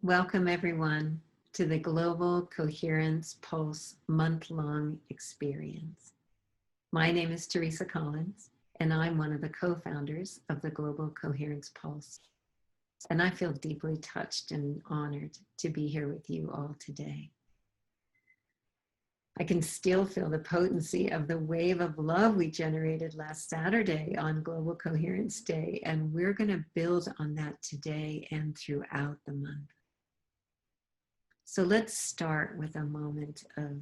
Welcome everyone to the Global Coherence Pulse month-long experience. My name is Teresa Collins, and I'm one of the co-founders of the Global Coherence Pulse. And I feel deeply touched and honored to be here with you all today. I can still feel the potency of the wave of love we generated last Saturday on Global Coherence Day, and we're going to build on that today and throughout the month. So let's start with a moment of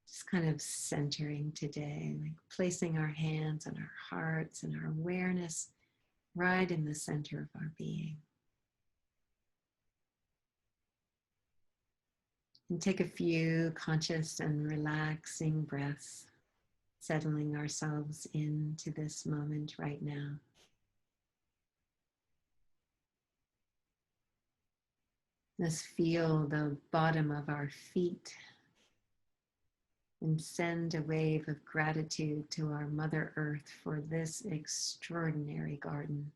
just kind of centering today, like placing our hands on our hearts and our awareness right in the center of our being. And take a few conscious and relaxing breaths, settling ourselves into this moment right now. Let's feel the bottom of our feet and send a wave of gratitude to our Mother Earth for this extraordinary garden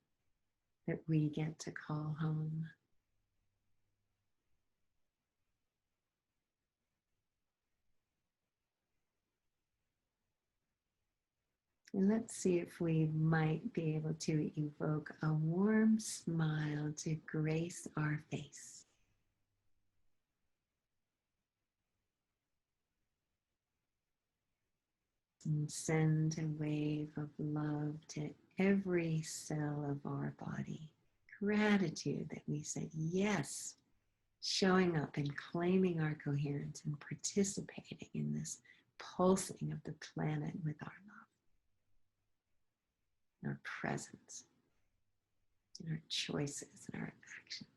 that we get to call home. And let's see if we might be able to evoke a warm smile to grace our face. And send a wave of love to every cell of our body. Gratitude that we said yes, showing up and claiming our coherence and participating in this pulsing of the planet with our love, our presence, and our choices and our actions.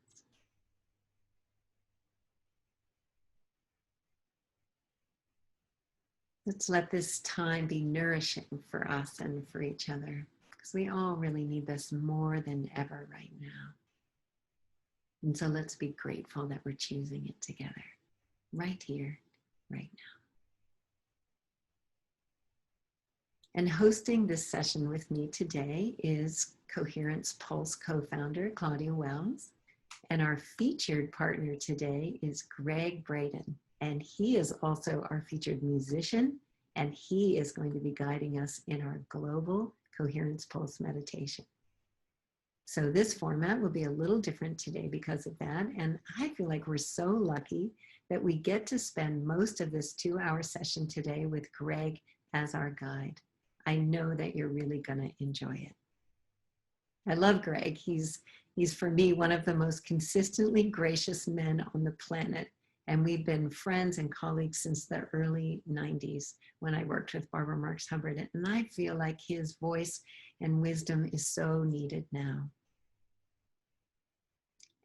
Let's let this time be nourishing for us and for each other, because we all really need this more than ever right now. And so let's be grateful that we're choosing it together, right here, right now. And hosting this session with me today is Coherence Pulse co-founder Claudia Wells. And our featured partner today is Gregg Braden. And he is also our featured musician, and he is going to be guiding us in our global Coherence Pulse meditation. So this format will be a little different today because of that. And I feel like we're so lucky that we get to spend most of this 2-hour session today with Gregg as our guide. I know that you're really going to enjoy it. I love Gregg. He's for me one of the most consistently gracious men on the planet. And we've been friends and colleagues since the early 90s when I worked with Barbara Marx Hubbard. And I feel like his voice and wisdom is so needed now.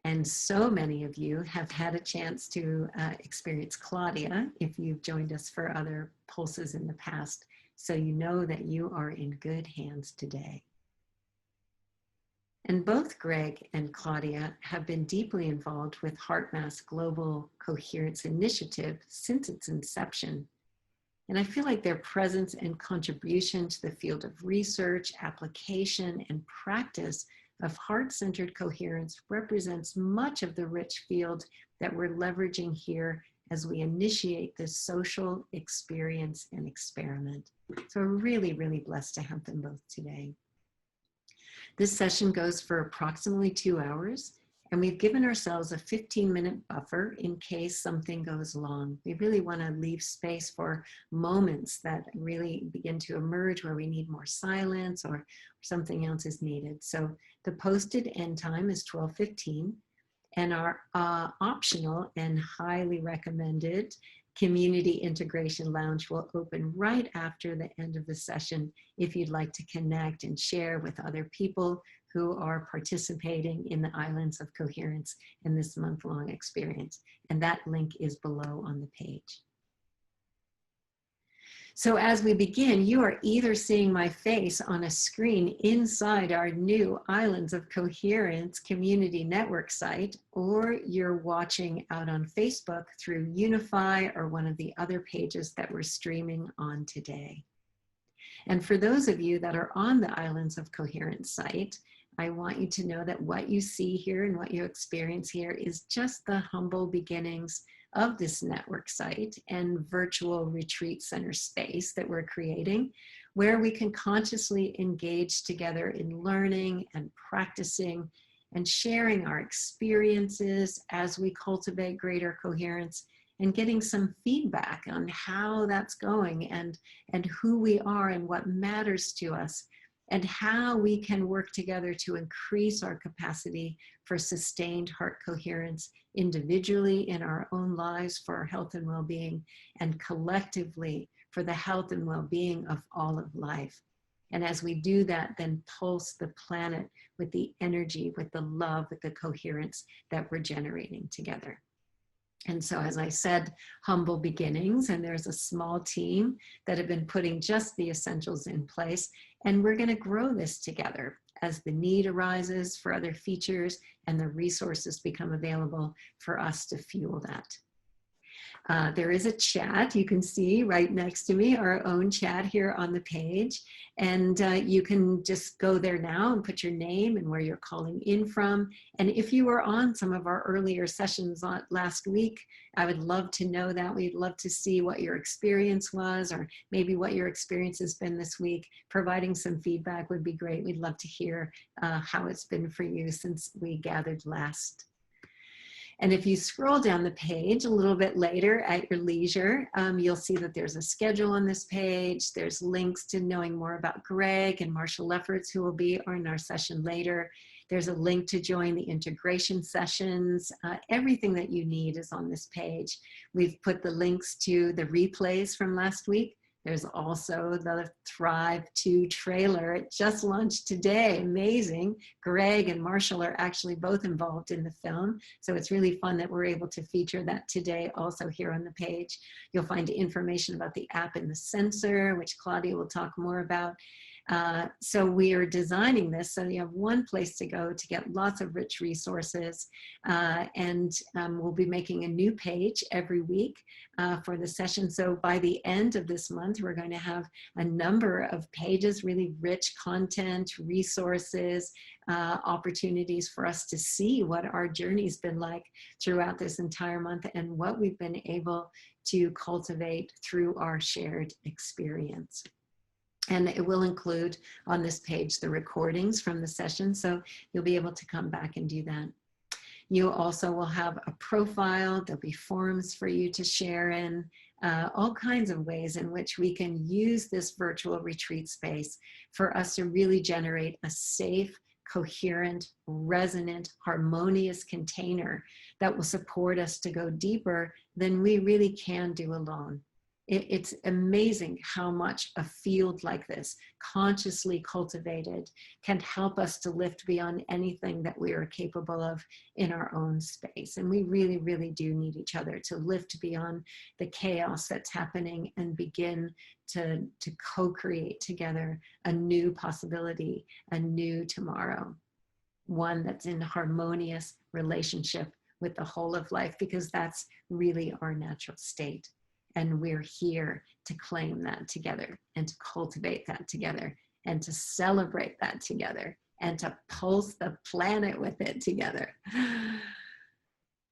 And so many of you have had a chance to experience Claudia if you've joined us for other pulses in the past. So you know that you are in good hands today. And both Gregg and Claudia have been deeply involved with HeartMath's Global Coherence Initiative since its inception. And I feel like their presence and contribution to the field of research, application, and practice of heart-centered coherence represents much of the rich field that we're leveraging here as we initiate this social experience and experiment. So we're really, really blessed to have them both today. This session goes for approximately 2 hours, and we've given ourselves a 15-minute buffer in case something goes long. We really want to leave space for moments that really begin to emerge where we need more silence or something else is needed. So the posted end time is 12:15, and our optional and highly recommended Community Integration Lounge will open right after the end of the session if you'd like to connect and share with other people who are participating in the Islands of Coherence in this month-long experience. And that link is below on the page. So as we begin, you are either seeing my face on a screen inside our new Islands of Coherence Community Network site, or you're watching out on Facebook through Unify or one of the other pages that we're streaming on today. And for those of you that are on the Islands of Coherence site, I want you to know that what you see here and what you experience here is just the humble beginnings of this network site and virtual retreat center space that we're creating, where we can consciously engage together in learning and practicing and sharing our experiences as we cultivate greater coherence, and getting some feedback on how that's going, and who we are and what matters to us, and how we can work together to increase our capacity for sustained heart coherence individually in our own lives for our health and well-being, and collectively for the health and well-being of all of life. And as we do that, then pulse the planet with the energy, with the love, with the coherence that we're generating together. And so, as I said, humble beginnings, and there's a small team that have been putting just the essentials in place, and we're going to grow this together as the need arises for other features and the resources become available for us to fuel that. There is a chat you can see right next to me, our own chat here on the page. And you can just go there now and put your name and where you're calling in from. And if you were on some of our earlier sessions last week, I would love to know that. We'd love to see what your experience was, or maybe what your experience has been this week. Providing some feedback would be great. We'd love to hear how it's been for you since we gathered last. And if you scroll down the page a little bit later at your leisure, you'll see that there's a schedule on this page. There's links to knowing more about Gregg and Marshall Lefferts, who will be in our session later. There's a link to join the integration sessions. Everything that you need is on this page. We've put the links to the replays from last week. There's also the Thrive 2 trailer. It just launched today. Amazing. Gregg and Marshall are actually both involved in the film. So it's really fun that we're able to feature that today also here on the page. You'll find information about the app in the sensor, which Claudia will talk more about. So we are designing this so you have one place to go to get lots of rich resources, and we'll be making a new page every week for the session. So by the end of this month, we're going to have a number of pages, really rich content, resources, opportunities for us to see what our journey's been like throughout this entire month and what we've been able to cultivate through our shared experience. And it will include on this page the recordings from the session, so you'll be able to come back and do that. You also will have a profile. There'll be forums for you to share in, all kinds of ways in which we can use this virtual retreat space for us to really generate a safe, coherent, resonant, harmonious container that will support us to go deeper than we really can do alone. It's amazing how much a field like this, consciously cultivated, can help us to lift beyond anything that we are capable of in our own space. And we really, really do need each other to lift beyond the chaos that's happening and begin to co-create together a new possibility, a new tomorrow, one that's in harmonious relationship with the whole of life, because that's really our natural state. And we're here to claim that together, and to cultivate that together, and to celebrate that together, and to pulse the planet with it together.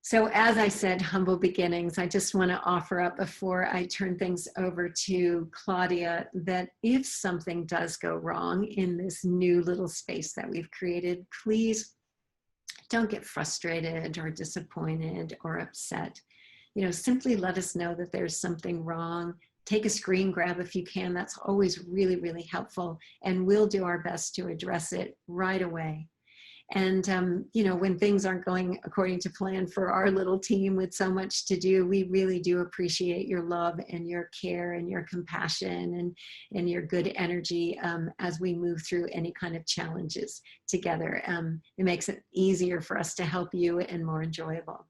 So as I said, humble beginnings. I just want to offer up, before I turn things over to Claudia, that if something does go wrong in this new little space that we've created, please don't get frustrated or disappointed or upset. You know, simply let us know that there's something wrong. Take a screen grab if you can. That's always really, really helpful. And we'll do our best to address it right away. And, you know, when things aren't going according to plan for our little team with so much to do, we really do appreciate your love and your care and your compassion and your good energy as we move through any kind of challenges together. It makes it easier for us to help you and more enjoyable.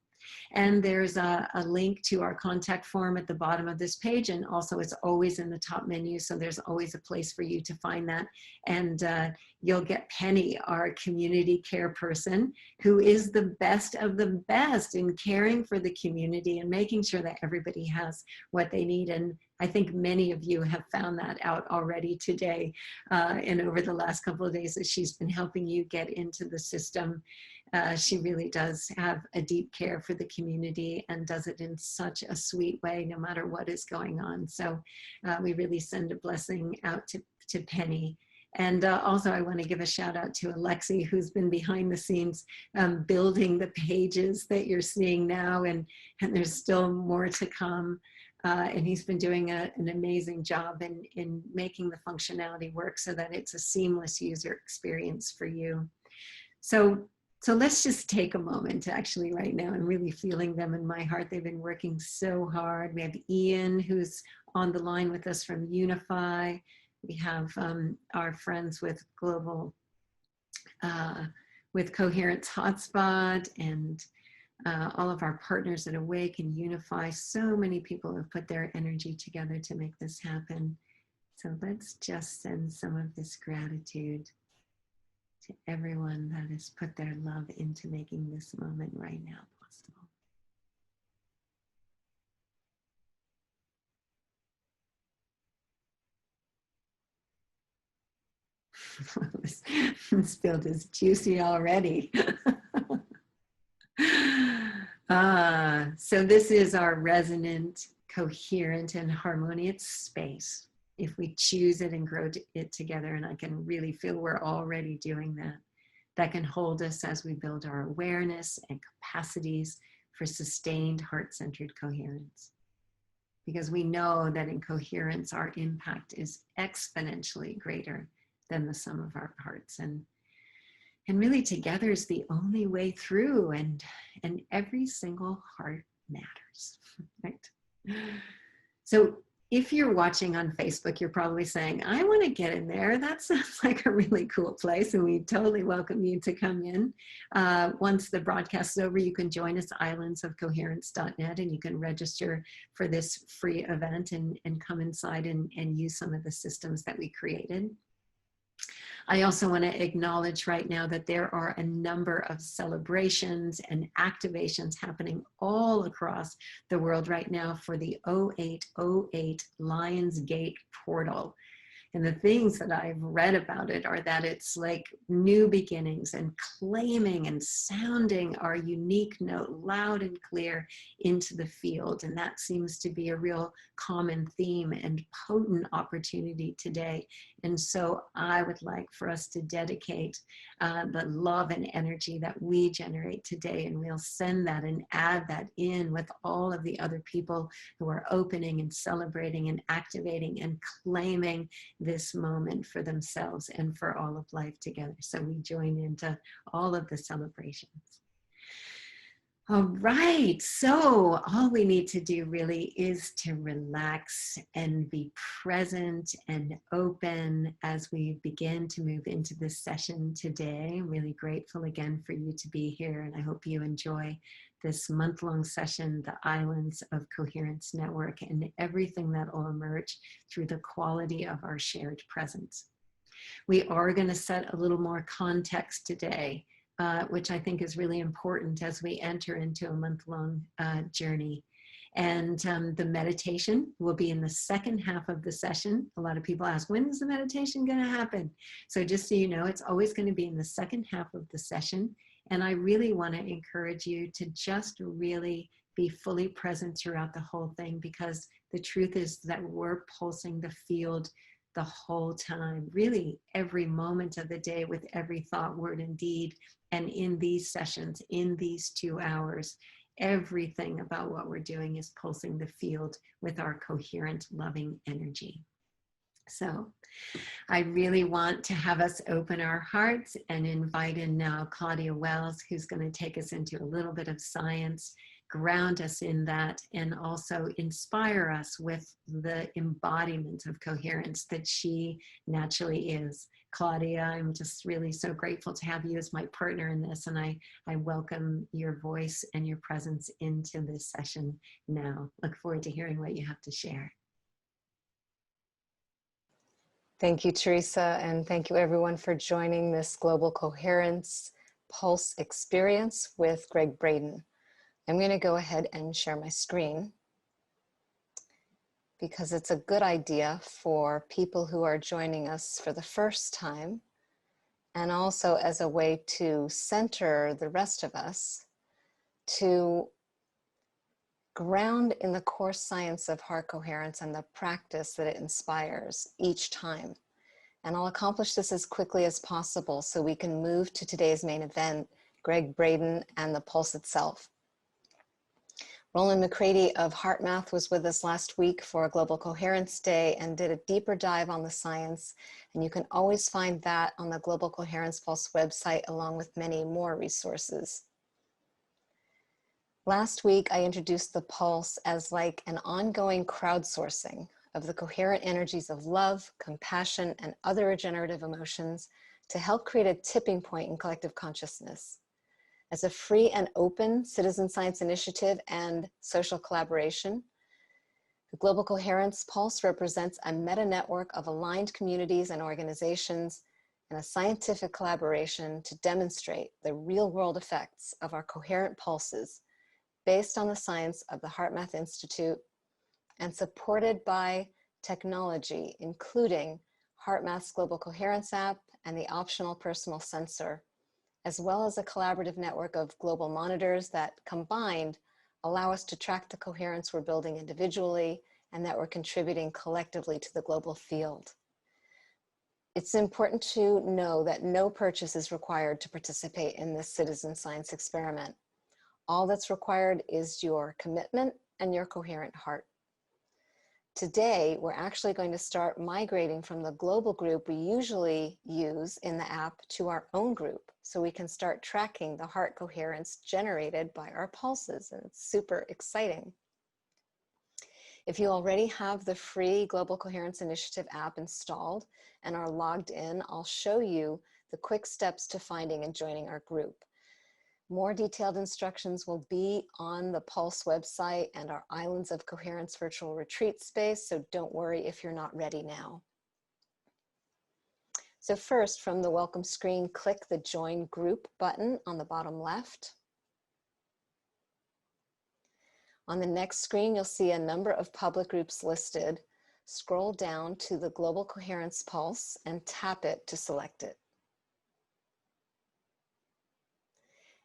And there's a link to our contact form at the bottom of this page. And also it's always in the top menu. So there's always a place for you to find that. And you'll get Penny, our community care person, who is the best of the best in caring for the community and making sure that everybody has what they need. And I think many of you have found that out already today and over the last couple of days that she's been helping you get into the system. She really does have a deep care for the community and does it in such a sweet way, no matter what is going on. So we really send a blessing out to Penny. And also I want to give a shout out to Alexi, who's been behind the scenes building the pages that you're seeing now, and there's still more to come. And he's been doing an amazing job in making the functionality work so that it's a seamless user experience for you. So let's just take a moment actually right now and really feeling them in my heart. They've been working so hard. We have Ian, who's on the line with us from Unify. We have our friends with Global, with Coherence Hotspot, and all of our partners at Awake and Unify. So many people have put their energy together to make this happen. So let's just send some of this gratitude to everyone that has put their love into making this moment right now possible. This build is juicy already. So this is our resonant, coherent, and harmonious space. If we choose it and grow it together, and I can really feel we're already doing that, that can hold us as we build our awareness and capacities for sustained heart-centered coherence. Because we know that in coherence, our impact is exponentially greater than the sum of our parts. And really together is the only way through, and every single heart matters, right? So if you're watching on Facebook, you're probably saying, I want to get in there. That sounds like a really cool place, and we totally welcome you to come in. Once the broadcast is over, you can join us islandsofcoherence.net, and you can register for this free event and come inside and use some of the systems that we created. I also want to acknowledge right now that there are a number of celebrations and activations happening all across the world right now for the 0808 Lionsgate portal. And the things that I've read about it are that it's like new beginnings and claiming and sounding our unique note loud and clear into the field. And that seems to be a real common theme and potent opportunity today. And so I would like for us to dedicate the love and energy that we generate today. And we'll send that and add that in with all of the other people who are opening and celebrating and activating and claiming this moment for themselves and for all of life together. So we join into all of the celebrations. All right, so all we need to do really is to relax and be present and open as we begin to move into this session today. I'm really grateful again for you to be here, and I hope you enjoy this month-long session, the Islands of Coherence Network, and everything that will emerge through the quality of our shared presence. We are going to set a little more context today, which I think is really important as we enter into a month-long journey. And the meditation will be in the second half of the session. A lot of people ask, when is the meditation going to happen? So just so you know, it's always going to be in the second half of the session. And I really want to encourage you to just really be fully present throughout the whole thing, because the truth is that we're pulsing the field the whole time, really every moment of the day, with every thought, word, and deed. And in these sessions, in these 2 hours, everything about what we're doing is pulsing the field with our coherent, loving energy. So I really want to have us open our hearts and invite in now Claudia Wells, who's going to take us into a little bit of science, ground us in that, and also inspire us with the embodiment of coherence that she naturally is. Claudia, I'm just really so grateful to have you as my partner in this, and I welcome your voice and your presence into this session now. Look forward to hearing what you have to share. Thank you, Teresa, and thank you everyone for joining this Global Coherence Pulse experience with Gregg Braden. I'm going to go ahead and share my screen because it's a good idea for people who are joining us for the first time, and also as a way to center the rest of us, to ground in the core science of heart coherence and the practice that it inspires each time. And I'll accomplish this as quickly as possible so we can move to today's main event, Gregg Braden and the pulse itself. Roland McCready of HeartMath was with us last week for a Global Coherence Day and did a deeper dive on the science. And you can always find that on the Global Coherence Pulse website, along with many more resources. Last week, I introduced the pulse as like an ongoing crowdsourcing of the coherent energies of love, compassion, and other regenerative emotions to help create a tipping point in collective consciousness. As a free and open citizen science initiative and social collaboration, the Global Coherence Pulse represents a meta-network of aligned communities and organizations and a scientific collaboration to demonstrate the real-world effects of our coherent pulses based on the science of the HeartMath Institute and supported by technology, including HeartMath's Global Coherence app and the optional personal sensor, as well as a collaborative network of global monitors that combined allow us to track the coherence we're building individually and that we're contributing collectively to the global field. It's important to know that no purchase is required to participate in this citizen science experiment. All that's required is your commitment and your coherent heart. Today, we're actually going to start migrating from the global group we usually use in the app to our own group, so we can start tracking the heart coherence generated by our pulses, and it's super exciting. If you already have the free Global Coherence Initiative app installed and are logged in, I'll show you the quick steps to finding and joining our group. More detailed instructions will be on the Pulse website and our Islands of Coherence virtual retreat space, so don't worry if you're not ready now. So first, from the welcome screen, click the Join Group button on the bottom left. On the next screen, you'll see a number of public groups listed. Scroll down to the Global Coherence Pulse and tap it to select it.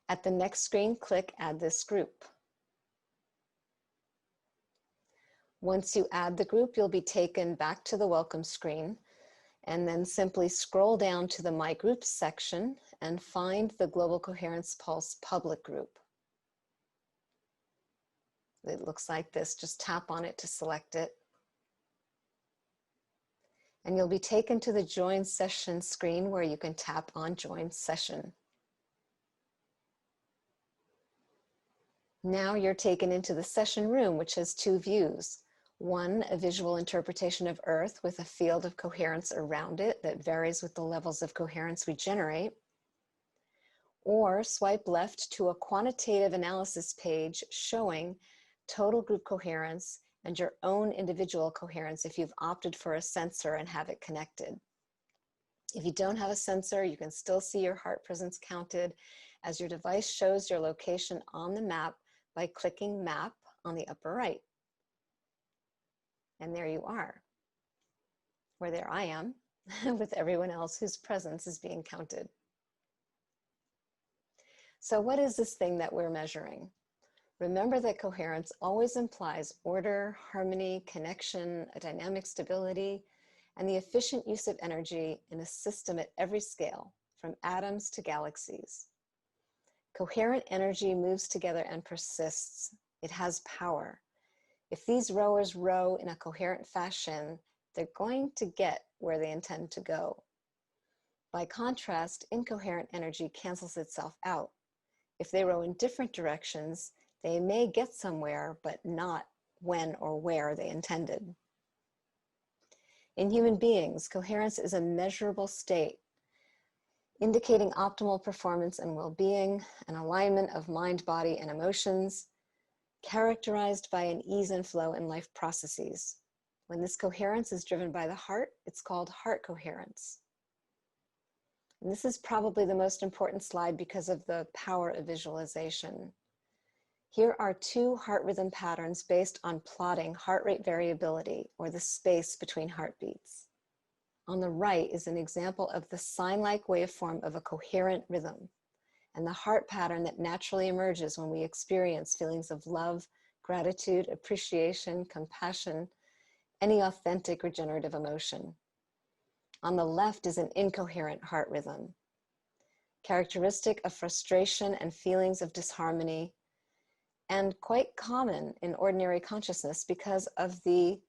At the next screen, click Add this group. Once you add the group, you'll be taken back to the welcome screen, and then simply scroll down to the My Groups section and find the Global Coherence Pulse public group. It looks like this. Just tap on it to select it. And you'll be taken to the Join Session screen where you can tap on Join Session. Now you're taken into the session room, which has two views. One, a visual interpretation of Earth with a field of coherence around it that varies with the levels of coherence we generate. Or swipe left to a quantitative analysis page showing total group coherence and your own individual coherence if you've opted for a sensor and have it connected. If you don't have a sensor, you can still see your heart presence counted as your device shows your location on the map by clicking Map on the upper right. And there you are, or there I am, with everyone else whose presence is being counted. So what is this thing that we're measuring? Remember that coherence always implies order, harmony, connection, a dynamic stability, and the efficient use of energy in a system at every scale, from atoms to galaxies. Coherent energy moves together and persists. It has power. If these rowers row in a coherent fashion, they're going to get where they intend to go. By contrast, incoherent energy cancels itself out. If they row in different directions, they may get somewhere, but not when or where they intended. In human beings, coherence is a measurable state, indicating optimal performance and well-being, an alignment of mind, body, and emotions, characterized by an ease and flow in life processes. When this coherence is driven by the heart, it's called heart coherence. And this is probably the most important slide because of the power of visualization. Here are 2 heart rhythm patterns based on plotting heart rate variability, or the space between heartbeats. On the right is an example of the sine-like waveform of a coherent rhythm, and the heart pattern that naturally emerges when we experience feelings of love, gratitude, appreciation, compassion, any authentic regenerative emotion. On the left is an incoherent heart rhythm, characteristic of frustration and feelings of disharmony, and quite common in ordinary consciousness because of the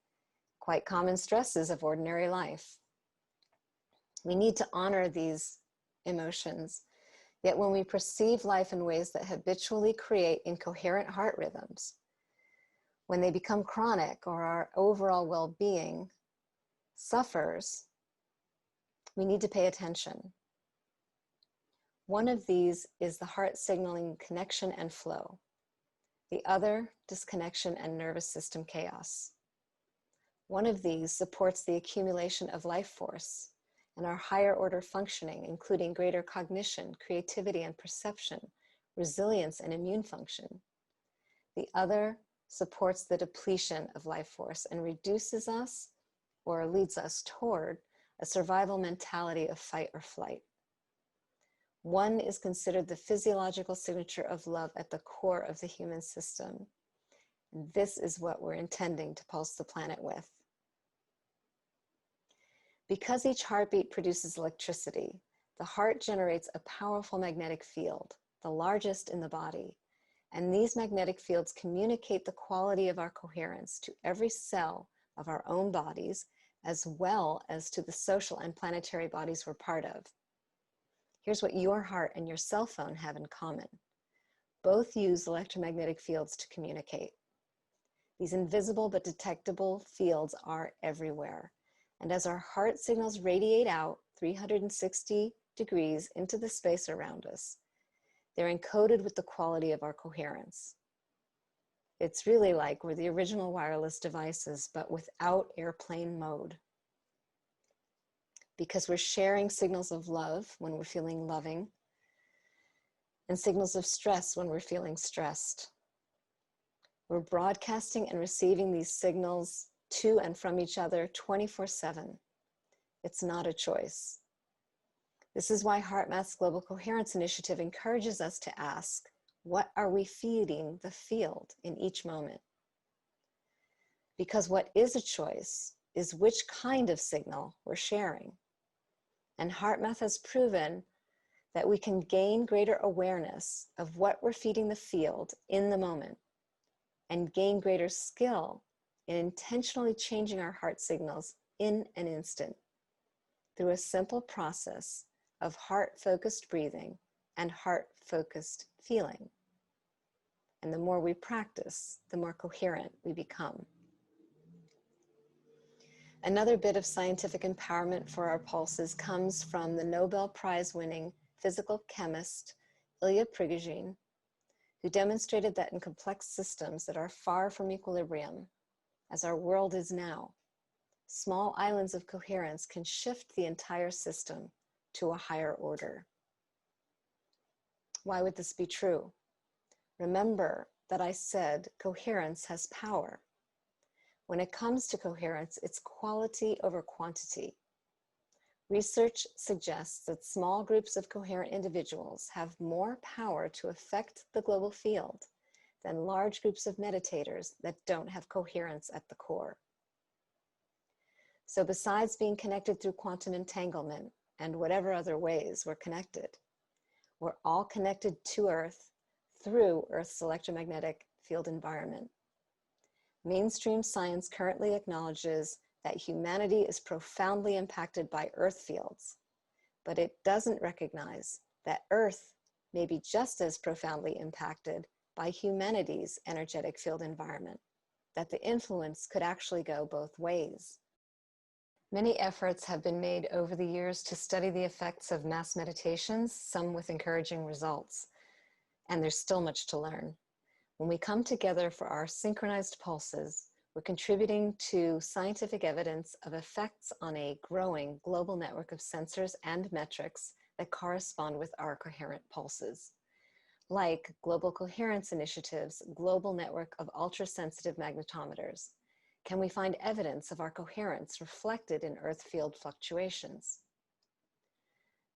quite common stresses of ordinary life. We need to honor these emotions, yet when we perceive life in ways that habitually create incoherent heart rhythms, when they become chronic or our overall well-being suffers, we need to pay attention. One of these is the heart signaling connection and flow. The other, disconnection and nervous system chaos. One of these supports the accumulation of life force and our higher order functioning, including greater cognition, creativity and perception, resilience and immune function. The other supports the depletion of life force and reduces us or leads us toward a survival mentality of fight or flight. One is considered the physiological signature of love at the core of the human system. And this is what we're intending to pulse the planet with. Because each heartbeat produces electricity, the heart generates a powerful magnetic field, the largest in the body. And these magnetic fields communicate the quality of our coherence to every cell of our own bodies, as well as to the social and planetary bodies we're part of. Here's what your heart and your cell phone have in common. Both use electromagnetic fields to communicate. These invisible but detectable fields are everywhere. And as our heart signals radiate out 360 degrees into the space around us, they're encoded with the quality of our coherence. It's really like we're the original wireless devices, but without airplane mode. Because we're sharing signals of love when we're feeling loving, and signals of stress when we're feeling stressed. We're broadcasting and receiving these signals to and from each other 24/7. It's not a choice. This is why HeartMath's Global Coherence Initiative encourages us to ask, what are we feeding the field in each moment? Because what is a choice is which kind of signal we're sharing. And HeartMath has proven that we can gain greater awareness of what we're feeding the field in the moment and gain greater skill in intentionally changing our heart signals in an instant through a simple process of heart-focused breathing and heart-focused feeling. And the more we practice, the more coherent we become. Another bit of scientific empowerment for our pulses comes from the Nobel Prize-winning physical chemist Ilya Prigogine, who demonstrated that in complex systems that are far from equilibrium, as our world is now, small islands of coherence can shift the entire system to a higher order. Why would this be true? Remember that I said coherence has power. When it comes to coherence, it's quality over quantity. Research suggests that small groups of coherent individuals have more power to affect the global field than large groups of meditators that don't have coherence at the core. So besides being connected through quantum entanglement and whatever other ways we're connected, we're all connected to Earth through Earth's electromagnetic field environment. Mainstream science currently acknowledges that humanity is profoundly impacted by Earth fields, but it doesn't recognize that Earth may be just as profoundly impacted by humanity's energetic field environment, that the influence could actually go both ways. Many efforts have been made over the years to study the effects of mass meditations, some with encouraging results, and there's still much to learn. When we come together for our synchronized pulses, we're contributing to scientific evidence of effects on a growing global network of sensors and metrics that correspond with our coherent pulses, like Global Coherence Initiative's global network of ultra-sensitive magnetometers. Can we find evidence of our coherence reflected in Earth field fluctuations?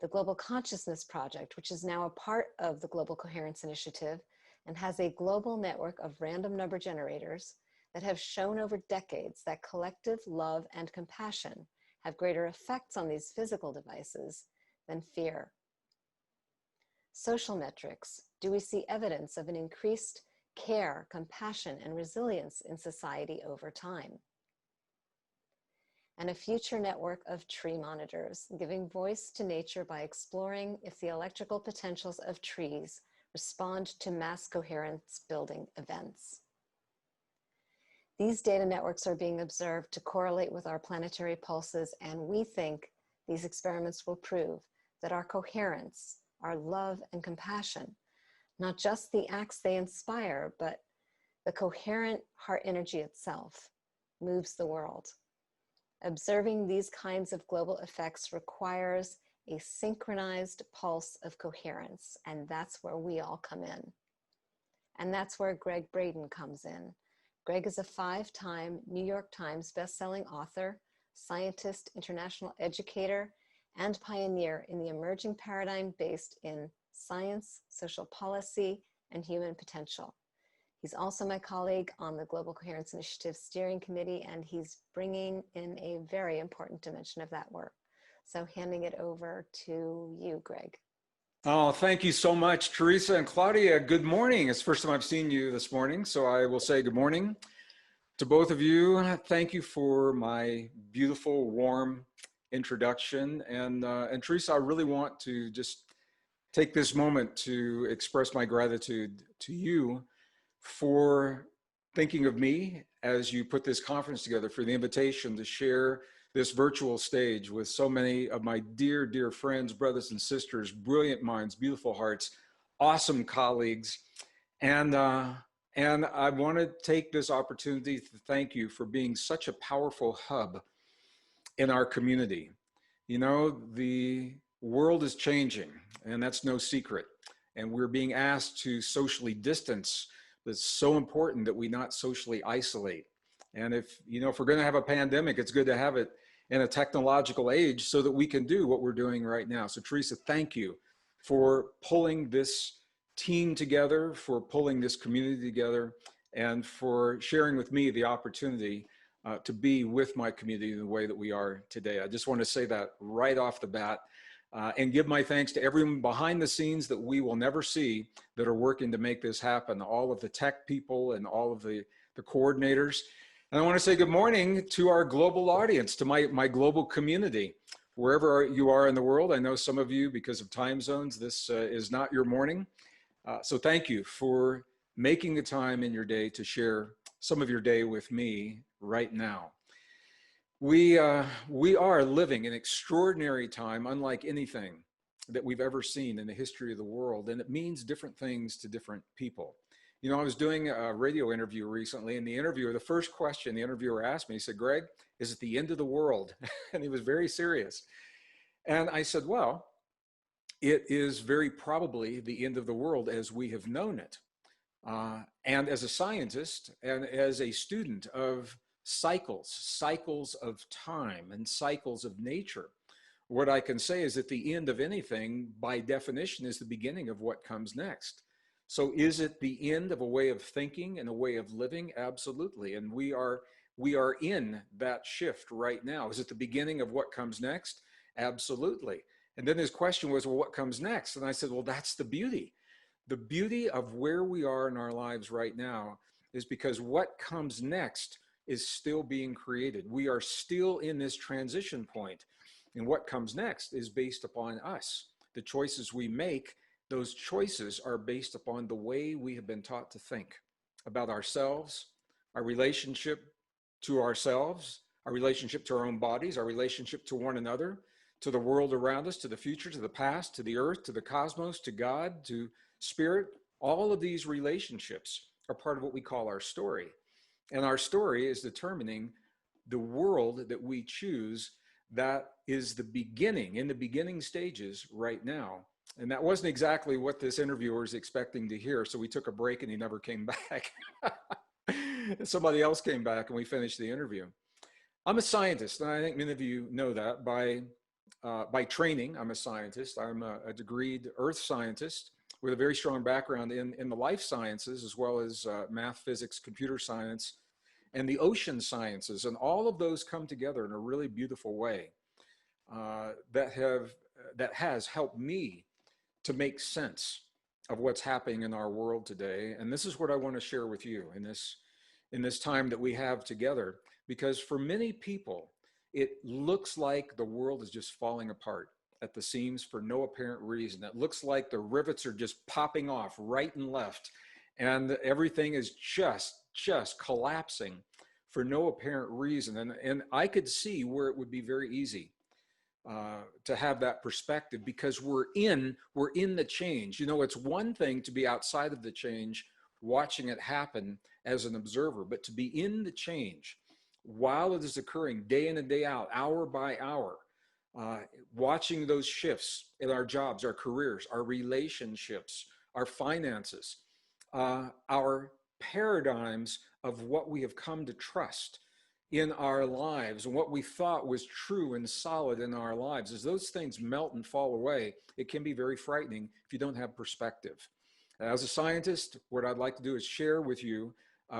The Global Consciousness Project, which is now a part of the Global Coherence Initiative and has a global network of random number generators that have shown over decades that collective love and compassion have greater effects on these physical devices than fear. Social metrics. Do we see evidence of an increased care, compassion, and resilience in society over time? And a future network of tree monitors, giving voice to nature by exploring if the electrical potentials of trees respond to mass coherence building events. These data networks are being observed to correlate with our planetary pulses, and we think these experiments will prove that our coherence, our love and compassion, not just the acts they inspire, but the coherent heart energy itself, moves the world. Observing these kinds of global effects requires a synchronized pulse of coherence, and that's where we all come in. And that's where Gregg Braden comes in. Gregg is a 5-time New York Times bestselling author, scientist, international educator, and pioneer in the emerging paradigm based in science, social policy, and human potential. He's also my colleague on the Global Coherence Initiative Steering Committee, and he's bringing in a very important dimension of that work. So handing it over to you, Gregg. Oh, thank you so much, Teresa and Claudia. Good morning. It's the first time I've seen you this morning, so I will say good morning to both of you. Thank you for my beautiful, warm introduction. And Teresa, I really want to just take this moment to express my gratitude to you for thinking of me as you put this conference together, for the invitation to share this virtual stage with so many of my dear, dear friends, brothers and sisters, brilliant minds, beautiful hearts, awesome colleagues. And I want to take this opportunity to thank you for being such a powerful hub in our community. You know, the world is changing, and that's no secret. And we're being asked to socially distance. It's so important that we not socially isolate. And if we're going to have a pandemic, it's good to have it in a technological age so that we can do what we're doing right now. So Teresa, thank you for pulling this team together, for pulling this community together, and for sharing with me the opportunity to be with my community in the way that we are today. I just want to say that right off the bat. And give my thanks to everyone behind the scenes that we will never see that are working to make this happen, all of the tech people and all of the coordinators. And I want to say good morning to our global audience, to my global community, wherever you are in the world. I know some of you, because of time zones, this is not your morning. So thank you for making the time in your day to share some of your day with me right now. We are living an extraordinary time, unlike anything that we've ever seen in the history of the world, and it means different things to different people. You know, I was doing a radio interview recently, and the first question the interviewer asked me, he said, "Gregg, is it the end of the world?" And he was very serious. And I said, well, it is very probably the end of the world as we have known it. And as a scientist and as a student of cycles of time and cycles of nature, what I can say is that the end of anything, by definition, is the beginning of what comes next. So is it the end of a way of thinking and a way of living? Absolutely. And we are in that shift right now. Is it the beginning of what comes next? Absolutely. And then his question was, well, what comes next? And I said, well, that's the beauty. The beauty of where we are in our lives right now is because what comes next is still being created. We are still in this transition point. And what comes next is based upon us. The choices we make, those choices are based upon the way we have been taught to think about ourselves, our relationship to ourselves, our relationship to our own bodies, our relationship to one another, to the world around us, to the future, to the past, to the earth, to the cosmos, to God, to spirit. All of these relationships are part of what we call our story. And our story is determining the world that we choose. That is the beginning, in the beginning stages right now. And that wasn't exactly what this interviewer was expecting to hear. So we took a break and he never came back. Somebody else came back and we finished the interview. I'm a scientist, and I think many of you know that by training. I'm a scientist. I'm a degreed earth scientist with a very strong background in the life sciences, as well as math, physics, computer science, and the ocean sciences. And all of those come together in a really beautiful way that has helped me to make sense of what's happening in our world today. And this is what I want to share with you in this time that we have together, because for many people, it looks like the world is just falling apart at the seams for no apparent reason. It looks like the rivets are just popping off right and left, and everything is just collapsing for no apparent reason. And I could see where it would be very easy to have that perspective, because we're in the change. You know, it's one thing to be outside of the change, watching it happen as an observer, but to be in the change while it is occurring day in and day out, hour by hour, watching those shifts in our jobs, our careers, our relationships, our finances, our paradigms of what we have come to trust in our lives and what we thought was true and solid in our lives. As those things melt and fall away, it can be very frightening if you don't have perspective. As a scientist, what I'd like to do is share with you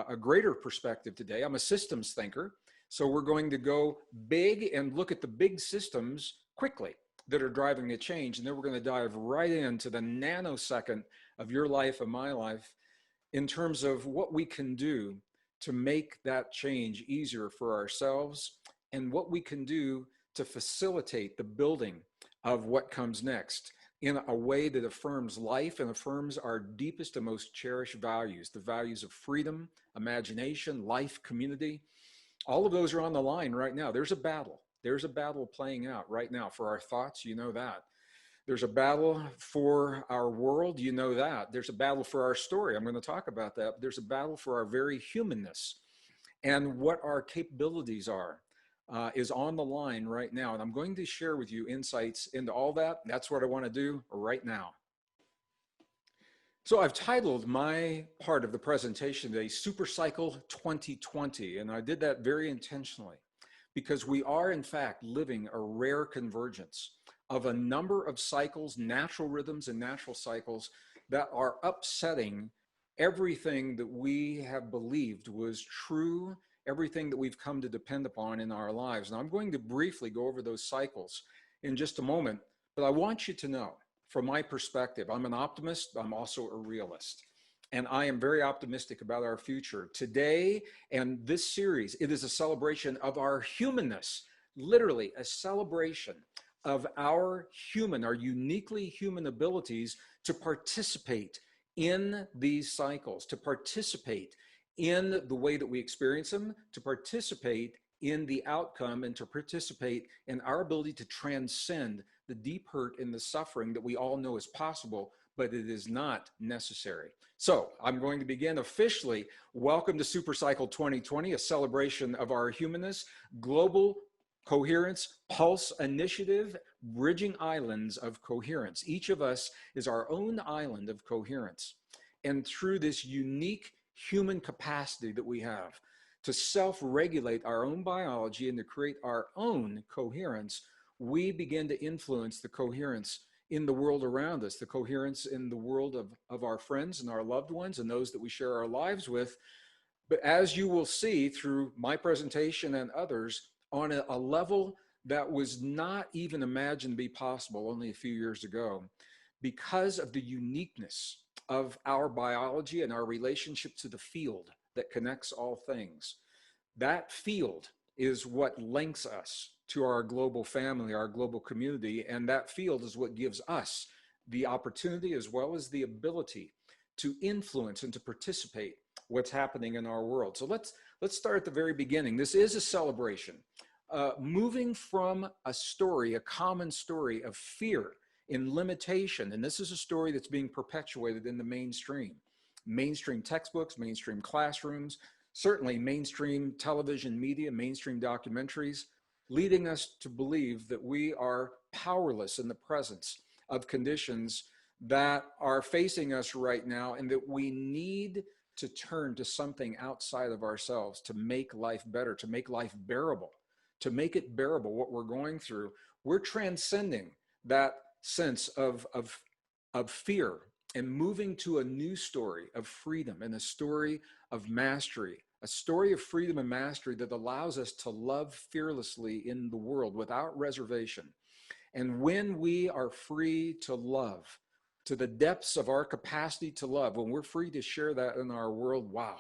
a greater perspective today. I'm a systems thinker, so we're going to go big and look at the big systems quickly that are driving the change, and then we're going to dive right into the nanosecond of your life and my life in terms of what we can do to make that change easier for ourselves, and what we can do to facilitate the building of what comes next in a way that affirms life and affirms our deepest and most cherished values, the values of freedom, imagination, life, community. All of those are on the line right now. There's a battle. There's a battle playing out right now for our thoughts. You know that. There's a battle for our world. You know that. There's a battle for our story. I'm going to talk about that. There's a battle for our very humanness and what our capabilities are. Is on the line right now. And I'm going to share with you insights into all that. That's what I want to do right now. So I've titled my part of the presentation today, Super Cycle 2020. And I did that very intentionally because we are in fact living a rare convergence of a number of cycles, natural rhythms and natural cycles that are upsetting everything that we have believed was true, everything that we've come to depend upon in our lives. And I'm going to briefly go over those cycles in just a moment, but I want you to know, from my perspective, I'm an optimist, I'm also a realist. And I am very optimistic about our future. Today and this series, it is a celebration of our humanness, literally a celebration of our uniquely human abilities to participate in these cycles, to participate in the way that we experience them, to participate in the outcome, and to participate in our ability to transcend the deep hurt and the suffering that we all know is possible, but it is not necessary. So I'm going to begin officially. Welcome to Super Cycle 2020, a celebration of our humanness, global coherence, pulse initiative, bridging islands of coherence. Each of us is our own island of coherence. And through this unique human capacity that we have to self-regulate our own biology and to create our own coherence, we begin to influence the coherence in the world around us, the coherence in the world of our friends and our loved ones and those that we share our lives with. But as you will see through my presentation and others, on a level that was not even imagined to be possible only a few years ago, because of the uniqueness of our biology and our relationship to the field that connects all things. That field is what links us to our global family, our global community, and that field is what gives us the opportunity as well as the ability to influence and to participate what's happening in our world. So let's start at the very beginning. This is a celebration. Moving from a story, a common story of fear in limitation, and this is a story that's being perpetuated in the mainstream textbooks, mainstream classrooms, certainly mainstream television media, mainstream documentaries, leading us to believe that we are powerless in the presence of conditions that are facing us right now, and that we need to turn to something outside of ourselves to make life better, to make life bearable, to make it bearable what we're going through. We're transcending that sense of fear and moving to a new story of freedom and a story of mastery, a story of freedom and mastery that allows us to love fearlessly in the world without reservation. And when we are free to love to the depths of our capacity to love, when we're free to share that in our world, wow,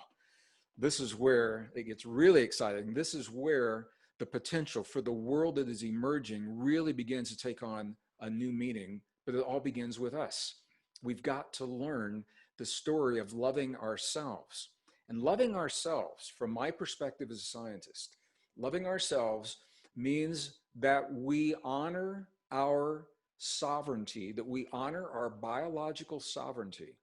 this is where it gets really exciting. This is where the potential for the world that is emerging really begins to take on a new meaning, but it all begins with us. We've got to learn the story of loving ourselves. And loving ourselves, from my perspective as a scientist, loving ourselves means that we honor our sovereignty, that we honor our biological sovereignty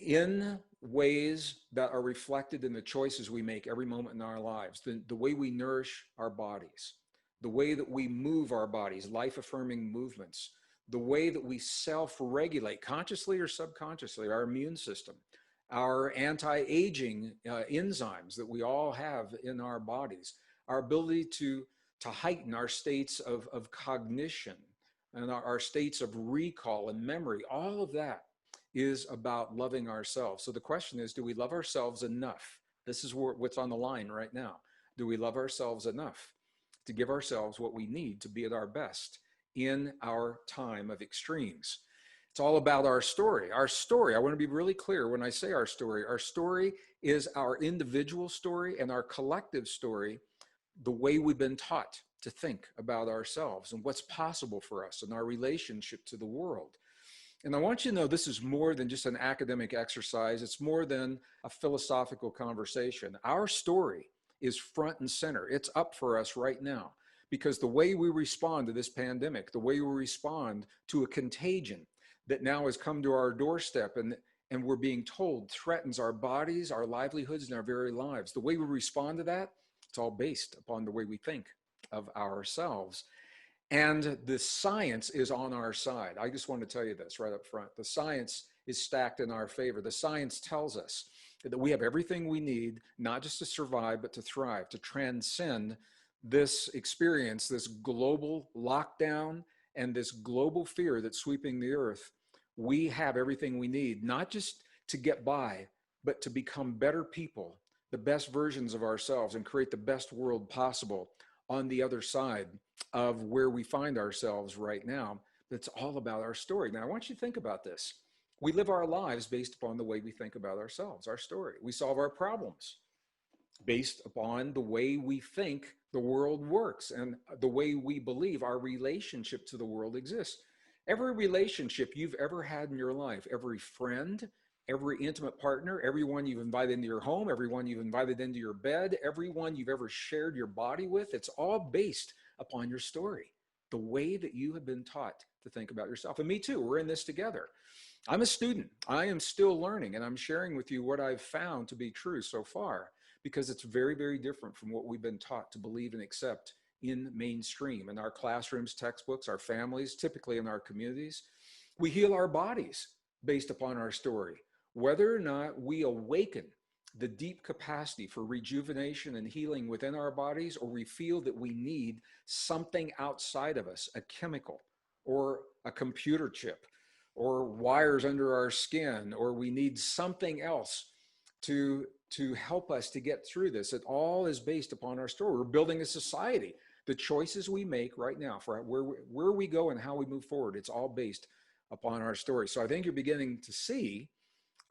in ways that are reflected in the choices we make every moment in our lives, the way we nourish our bodies, the way that we move our bodies, life-affirming movements, the way that we self-regulate, consciously or subconsciously, our immune system, our anti-aging enzymes that we all have in our bodies, our ability to heighten our states of cognition and our states of recall and memory. All of that is about loving ourselves. So the question is, do we love ourselves enough? This is what's on the line right now. Do we love ourselves enough to give ourselves what we need to be at our best in our time of extremes? It's all about our story. Our story, I want to be really clear when I say our story is our individual story and our collective story, the way we've been taught to think about ourselves and what's possible for us and our relationship to the world. And I want you to know this is more than just an academic exercise. It's more than a philosophical conversation. Our story is front and center. It's up for us right now, because the way we respond to this pandemic, the way we respond to a contagion that now has come to our doorstep and we're being told threatens our bodies, our livelihoods, and our very lives. The way we respond to that, it's all based upon the way we think of ourselves. And the science is on our side. I just want to tell you this right up front. The science is stacked in our favor. The science tells us that we have everything we need, not just to survive, but to thrive, to transcend this experience, this global lockdown and this global fear that's sweeping the earth. We have everything we need, not just to get by, but to become better people, the best versions of ourselves, and create the best world possible on the other side of where we find ourselves right now. That's all about our story. Now, I want you to think about this. We live our lives based upon the way we think about ourselves, our story. We solve our problems based upon the way we think the world works and the way we believe our relationship to the world exists. Every relationship you've ever had in your life, every friend, every intimate partner, everyone you've invited into your home, everyone you've invited into your bed, everyone you've ever shared your body with, it's all based upon your story, the way that you have been taught to think about yourself. And me too, we're in this together. I'm a student. I am still learning, and I'm sharing with you what I've found to be true so far, because it's very, very different from what we've been taught to believe and accept in mainstream, in our classrooms, textbooks, our families, typically in our communities. We heal our bodies based upon our story. Whether or not we awaken the deep capacity for rejuvenation and healing within our bodies, or we feel that we need something outside of us, a chemical or a computer chip or wires under our skin, or we need something else to help us to get through this. It all is based upon our story. We're building a society. The choices we make right now for where we go and how we move forward, it's all based upon our story. So I think you're beginning to see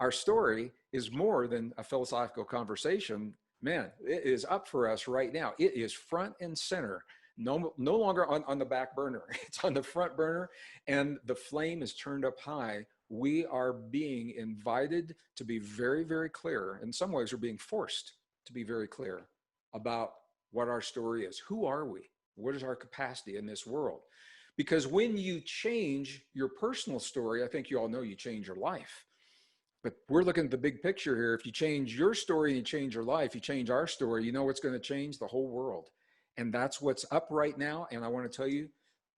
our story is more than a philosophical conversation. Man, it is up for us right now. It is front and center, no longer on the back burner. It's on the front burner, and the flame is turned up high We are being invited to be very, very clear. In some ways, we're being forced to be very clear about what our story is. Who are we? What is our capacity in this world? Because when you change your personal story, I think you all know you change your life. But we're looking at the big picture here. If you change your story and you change your life, you change our story, you know what's going to change? The whole world. And that's what's up right now. And I want to tell you,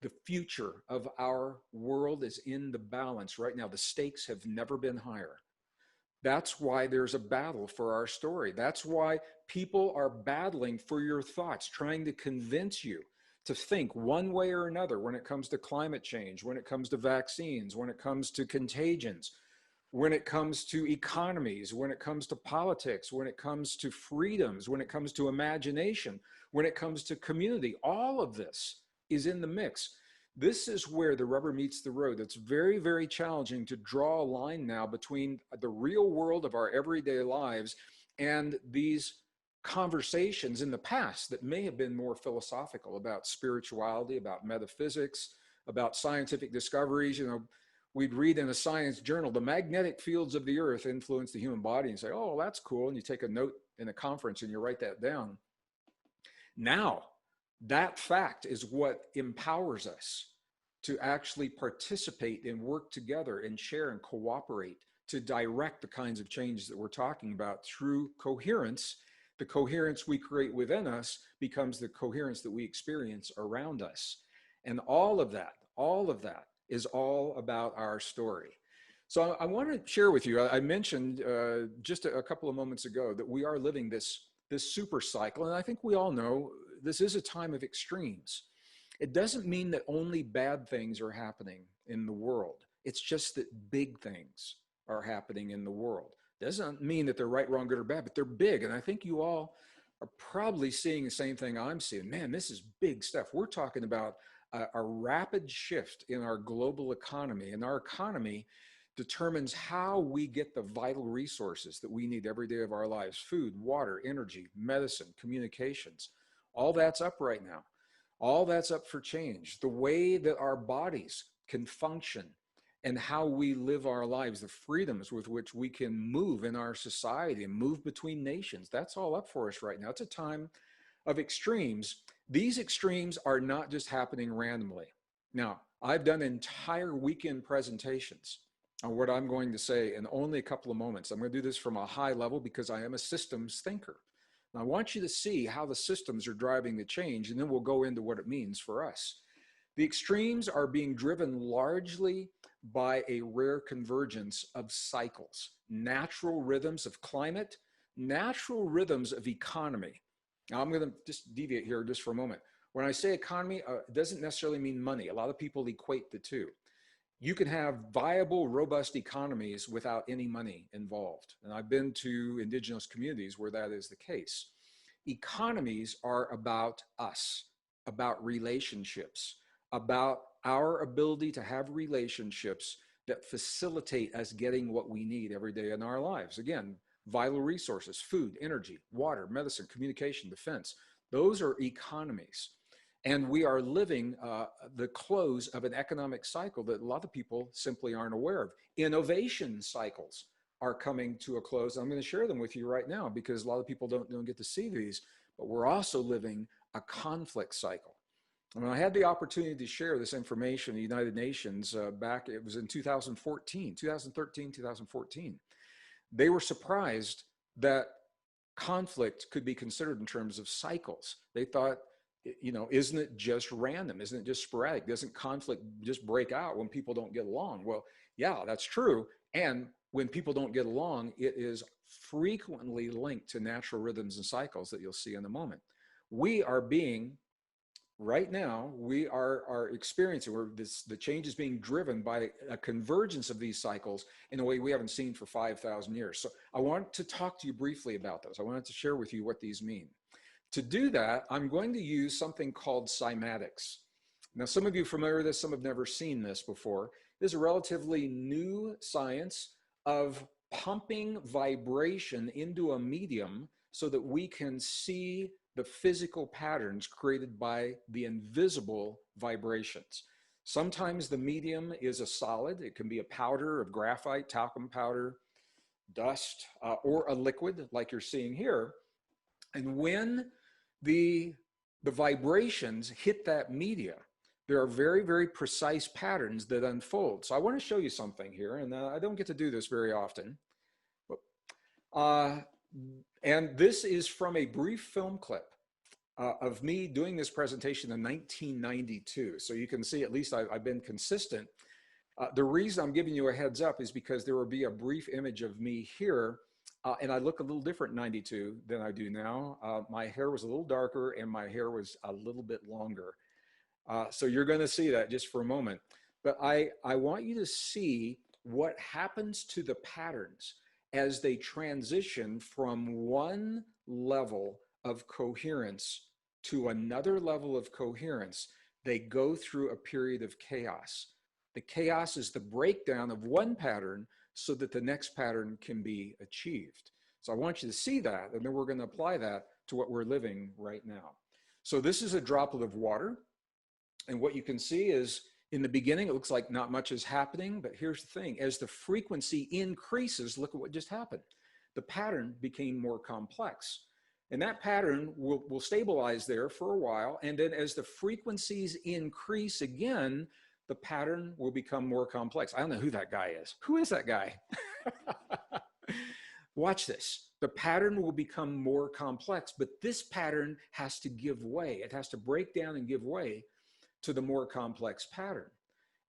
the future of our world is in the balance right now. The stakes have never been higher. That's why there's a battle for our story. That's why people are battling for your thoughts, trying to convince you to think one way or another when it comes to climate change, when it comes to vaccines, when it comes to contagions, when it comes to economies, when it comes to politics, when it comes to freedoms, when it comes to imagination, when it comes to community. All of this is in the mix. This is where the rubber meets the road. It's very, very challenging to draw a line now between the real world of our everyday lives and these conversations in the past that may have been more philosophical about spirituality, about metaphysics, about scientific discoveries. You know, we'd read in a science journal, the magnetic fields of the earth influence the human body, and say, oh, that's cool. And you take a note in a conference and you write that down. Now, that fact is what empowers us to actually participate and work together and share and cooperate to direct the kinds of changes that we're talking about through coherence. The coherence we create within us becomes the coherence that we experience around us. And all of that is all about our story. So I want to share with you, I mentioned just a couple of moments ago that we are living this super cycle. And I think we all know this is a time of extremes. It doesn't mean that only bad things are happening in the world. It's just that big things are happening in the world. Doesn't mean that they're right, wrong, good, or bad, but they're big. And I think you all are probably seeing the same thing I'm seeing. Man, this is big stuff. We're talking about a rapid shift in our global economy, and our economy determines how we get the vital resources that we need every day of our lives: food, water, energy, medicine, communications. All that's up right now. All that's up for change. The way that our bodies can function and how we live our lives, the freedoms with which we can move in our society and move between nations, that's all up for us right now. It's a time of extremes. These extremes are not just happening randomly. Now, I've done entire weekend presentations on what I'm going to say in only a couple of moments. I'm going to do this from a high level because I am a systems thinker. And I want you to see how the systems are driving the change, and then we'll go into what it means for us. The extremes are being driven largely by a rare convergence of cycles, natural rhythms of climate, natural rhythms of economy. Now, I'm going to just deviate here just for a moment. When I say economy, it doesn't necessarily mean money. A lot of people equate the two. You can have viable, robust economies without any money involved. And I've been to indigenous communities where that is the case. Economies are about us, about relationships, about our ability to have relationships that facilitate us getting what we need every day in our lives. Again, vital resources: food, energy, water, medicine, communication, defense. Those are economies. And we are living the close of an economic cycle that a lot of people simply aren't aware of. Innovation cycles are coming to a close. I'm going to share them with you right now because a lot of people don't get to see these, but we're also living a conflict cycle. And when I had the opportunity to share this information in the United Nations back, it was in 2013, 2014, they were surprised that conflict could be considered in terms of cycles. They thought, you know, isn't it just random? Isn't it just sporadic? Doesn't conflict just break out when people don't get along? Well, yeah, that's true. And when people don't get along, it is frequently linked to natural rhythms and cycles that you'll see in a moment. We are being, right now, we are experiencing where the change is being driven by a convergence of these cycles in a way we haven't seen for 5,000 years. So I want to talk to you briefly about those. I wanted to share with you what these mean. To do that, I'm going to use something called cymatics. Now, some of you are familiar with this, some have never seen this before. This is a relatively new science of pumping vibration into a medium so that we can see the physical patterns created by the invisible vibrations. Sometimes the medium is a solid. It can be a powder of graphite, talcum powder, dust, or a liquid like you're seeing here. And when the vibrations hit that media, there are very, very precise patterns that unfold. So I want to show you something here, and I don't get to do this very often. And this is from a brief film clip of me doing this presentation in 1992. So you can see at least I've been consistent. The reason I'm giving you a heads up is because there will be a brief image of me here, and I look a little different in 92 than I do now. My hair was a little darker and my hair was a little bit longer. So you're going to see that just for a moment. But I want you to see what happens to the patterns as they transition from one level of coherence to another level of coherence. They go through a period of chaos. The chaos is the breakdown of one pattern so that the next pattern can be achieved. So I want you to see that, and then we're going to apply that to what we're living right now. So this is a droplet of water. And what you can see is in the beginning, it looks like not much is happening, but here's the thing. As the frequency increases, look at what just happened. The pattern became more complex. And that pattern will stabilize there for a while. And then as the frequencies increase again, the pattern will become more complex. I don't know who that guy is. Who is that guy? Watch this. The pattern will become more complex, but this pattern has to give way. It has to break down and give way to the more complex pattern.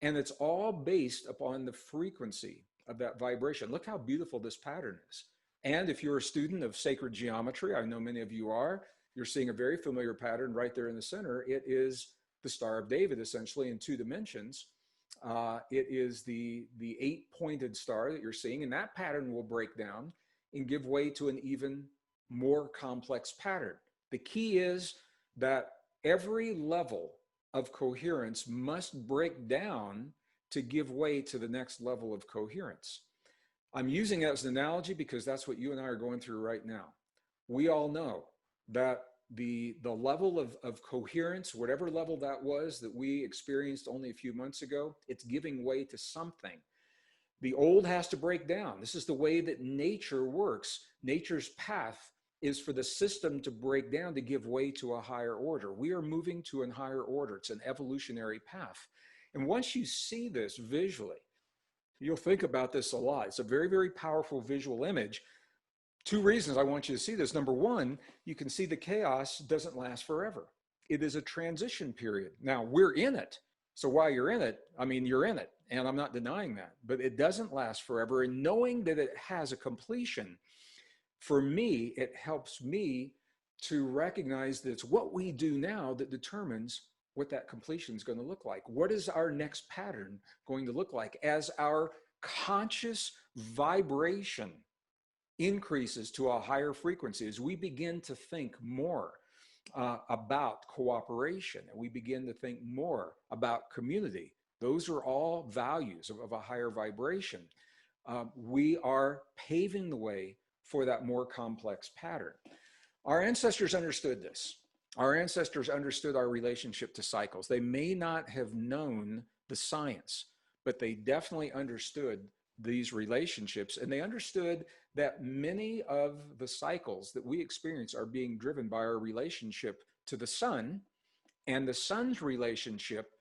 And it's all based upon the frequency of that vibration. Look how beautiful this pattern is. And if you're a student of sacred geometry, I know many of you are, you're seeing a very familiar pattern right there in the center. It is the Star of David, essentially, in 2 dimensions. It is the 8-pointed star that you're seeing, and that pattern will break down and give way to an even more complex pattern. The key is that every level of coherence must break down to give way to the next level of coherence. I'm using it as an analogy because that's what you and I are going through right now. We all know that the level of coherence, whatever level that was that we experienced only a few months ago, it's giving way to something. The old has to break down. This is the way that nature works. Nature's path is for the system to break down to give way to a higher order. We are moving to a higher order. It's an evolutionary path. And once you see this visually, you'll think about this a lot. It's a very, very powerful visual image. 2 reasons I want you to see this. Number one, you can see the chaos doesn't last forever. It is a transition period. Now, we're in it. So while you're in it, I mean, you're in it. And I'm not denying that. But it doesn't last forever. And knowing that it has a completion, for me, it helps me to recognize that it's what we do now that determines what that completion is going to look like. What is our next pattern going to look like as our conscious vibration increases to a higher frequency, as we begin to think more about cooperation, and we begin to think more about community. Those are all values of a higher vibration. We are paving the way for that more complex pattern. Our ancestors understood this. Our ancestors understood our relationship to cycles. They may not have known the science, but they definitely understood these relationships, and they understood that many of the cycles that we experience are being driven by our relationship to the sun and the sun's relationship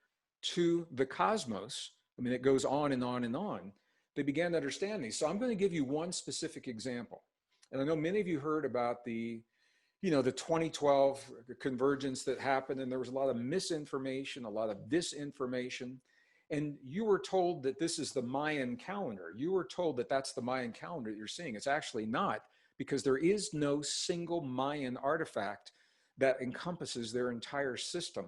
to the cosmos. I mean, it goes on and on and on. They began to understand these. So I'm going to give you one specific example. And I know many of you heard about the 2012 convergence that happened, and there was a lot of misinformation, a lot of disinformation. And you were told that this is the Mayan calendar. You were told that that's the Mayan calendar that you're seeing. It's actually not, because there is no single Mayan artifact that encompasses their entire system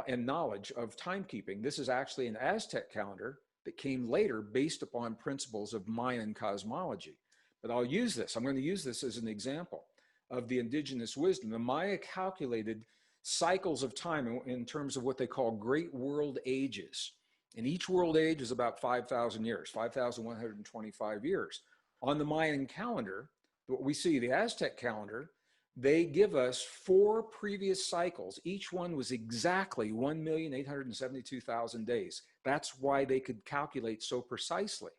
and knowledge of timekeeping. This is actually an Aztec calendar that came later based upon principles of Mayan cosmology. But I'll use this. I'm going to use this as an example of the indigenous wisdom. The Maya calculated cycles of time in terms of what they call great world ages. And each world age is about 5,000 years, 5,125 years. On the Mayan calendar, what we see, the Aztec calendar, they give us 4 previous cycles. Each one was exactly 1,872,000 days. That's why they could calculate so precisely.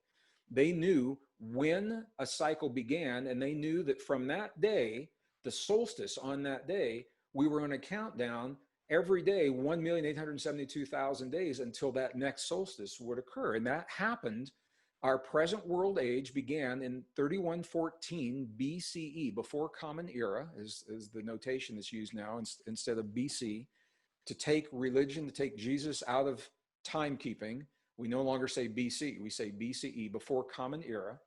They knew when a cycle began, and they knew that from that day, the solstice on that day, we were on a countdown every day, 1,872,000 days until that next solstice would occur. And that happened. Our present world age began in 3114 BCE, before Common Era, is the notation that's used now instead of BC, to take religion, to take Jesus out of timekeeping. We no longer say BC, we say BCE, before Common Era.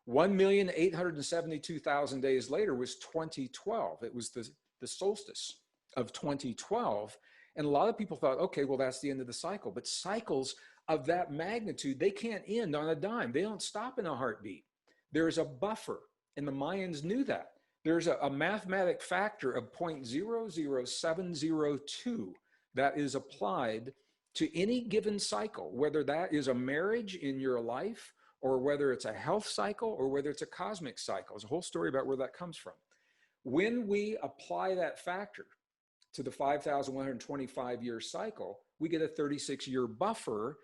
1,872,000 days later was 2012. It was the solstice of 2012. And a lot of people thought, okay, well, that's the end of the cycle. But cycles of that magnitude, they can't end on a dime. They don't stop in a heartbeat. There's a buffer, and the Mayans knew that. There's a mathematic factor of 0.00702 that is applied to any given cycle, whether that is a marriage in your life, or whether it's a health cycle, or whether it's a cosmic cycle. There's a whole story about where that comes from. When we apply that factor to the 5,125-year cycle, we get a 36-year buffer,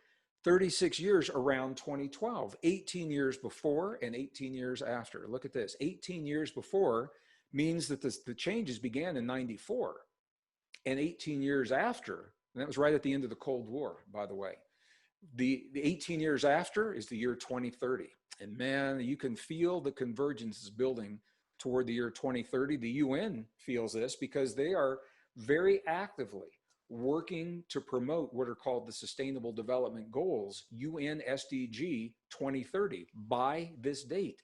36 years around 2012, 18 years before and 18 years after. Look at this, 18 years before means that the changes began in 94, and 18 years after, and that was right at the end of the Cold War, by the way. The 18 years after is the year 2030. And man, you can feel the convergence is building toward the year 2030. The UN feels this because they are very actively working to promote what are called the Sustainable Development Goals, UN SDG 2030, by this date,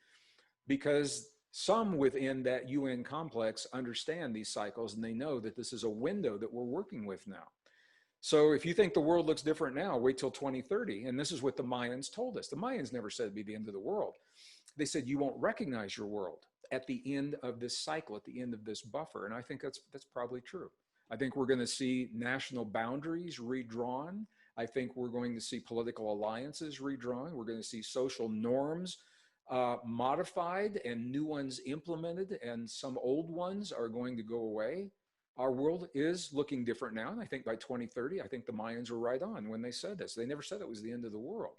because some within that UN complex understand these cycles, and they know that this is a window that we're working with now. So if you think the world looks different now, wait till 2030. And this is what the Mayans told us. The Mayans never said it'd be the end of the world. They said you won't recognize your world at the end of this cycle, at the end of this buffer. And I think that's probably true. I think we're going to see national boundaries redrawn. I think we're going to see political alliances redrawn. We're going to see social norms modified and new ones implemented, and some old ones are going to go away. Our world is looking different now, and I think by 2030, I think the Mayans were right on when they said this. They never said it was the end of the world.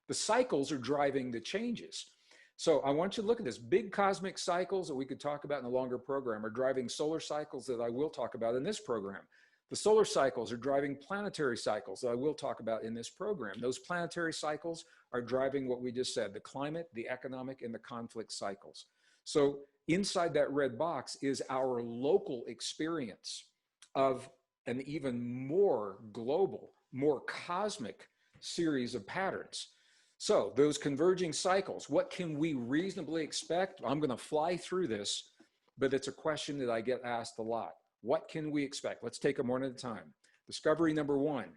The cycles are driving the changes. So I want you to look at this. Big cosmic cycles that we could talk about in a longer program are driving solar cycles that I will talk about in this program. The solar cycles are driving planetary cycles that I will talk about in this program. Those planetary cycles are driving what we just said, the climate, the economic, and the conflict cycles. So inside that red box is our local experience of an even more global, more cosmic series of patterns. So those converging cycles, what can we reasonably expect? I'm going to fly through this, but it's a question that I get asked a lot. What can we expect? Let's take them one at a time. Discovery number one,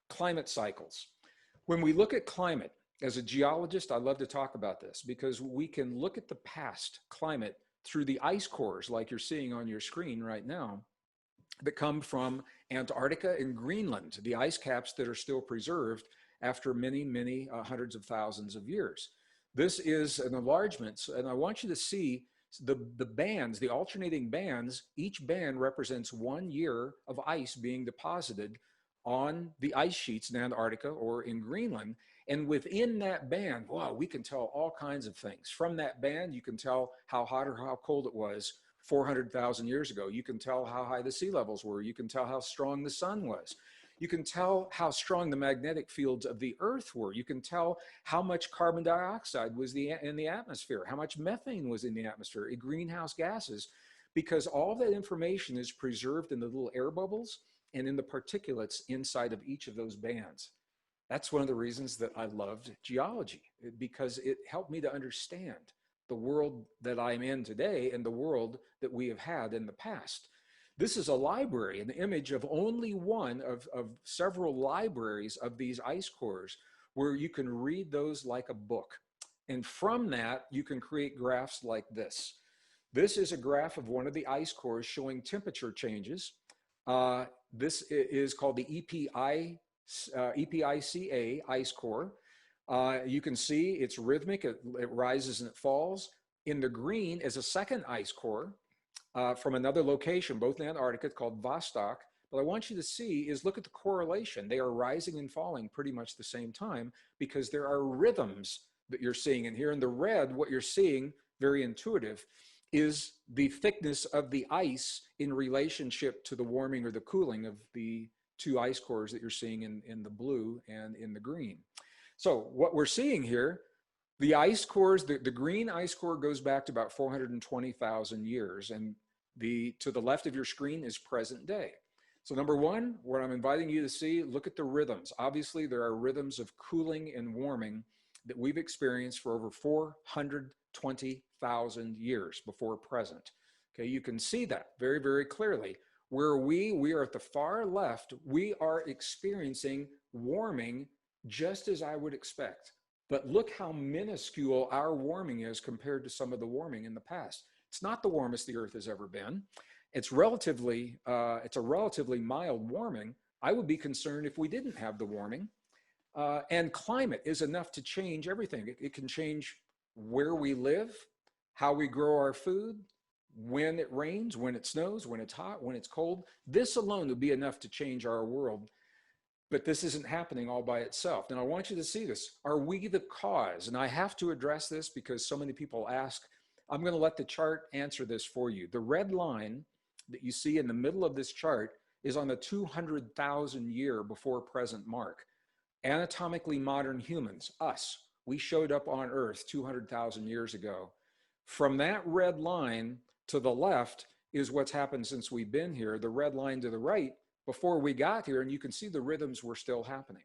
climate cycles. When we look at climate, as a geologist, I love to talk about this because we can look at the past climate through the ice cores like you're seeing on your screen right now that come from Antarctica and Greenland, the ice caps that are still preserved after many, many hundreds of thousands of years. This is an enlargement, and I want you to see the bands, the alternating bands. Each band represents 1 year of ice being deposited on the ice sheets in Antarctica or in Greenland. And within that band, wow, we can tell all kinds of things. From that band, you can tell how hot or how cold it was 400,000 years ago. You can tell how high the sea levels were. You can tell how strong the sun was. You can tell how strong the magnetic fields of the earth were. You can tell how much carbon dioxide was in the atmosphere, how much methane was in the atmosphere, greenhouse gases, because all that information is preserved in the little air bubbles and in the particulates inside of each of those bands. That's one of the reasons that I loved geology, because it helped me to understand the world that I'm in today and the world that we have had in the past. This is a library, an image of only one of several libraries of these ice cores where you can read those like a book. And from that, you can create graphs like this. This is a graph of one of the ice cores showing temperature changes. This is called the EPICA ice core. You can see it's rhythmic, it rises and it falls. In the green is a second ice core. from another location, both in Antarctica, called Vostok. But I want you to see is look at the correlation. They are rising and falling pretty much the same time because there are rhythms that you're seeing. And here in the red, what you're seeing, very intuitive, is the thickness of the ice in relationship to the warming or the cooling of the two ice cores that you're seeing in the blue and in the green. So what we're seeing here, the ice cores, the green ice core goes back to about 420,000 years. And to the left of your screen is present day. So number one, what I'm inviting you to see, look at the rhythms. Obviously, there are rhythms of cooling and warming that we've experienced for over 420,000 years before present. Okay, you can see that very, very clearly. Where we are at the far left, we are experiencing warming just as I would expect. But look how minuscule our warming is compared to some of the warming in the past. It's not the warmest the Earth has ever been. It's a relatively mild warming. I would be concerned if we didn't have the warming. And climate is enough to change everything. It can change where we live, how we grow our food, when it rains, when it snows, when it's hot, when it's cold. This alone would be enough to change our world. But this isn't happening all by itself. Now, I want you to see this. Are we the cause? And I have to address this because so many people ask. I'm going to let the chart answer this for you. The red line that you see in the middle of this chart is on the 200,000 year before present mark. Anatomically modern humans, us, we showed up on Earth 200,000 years ago. From that red line to the left is what's happened since we've been here. The red line to the right, before we got here, and you can see the rhythms were still happening.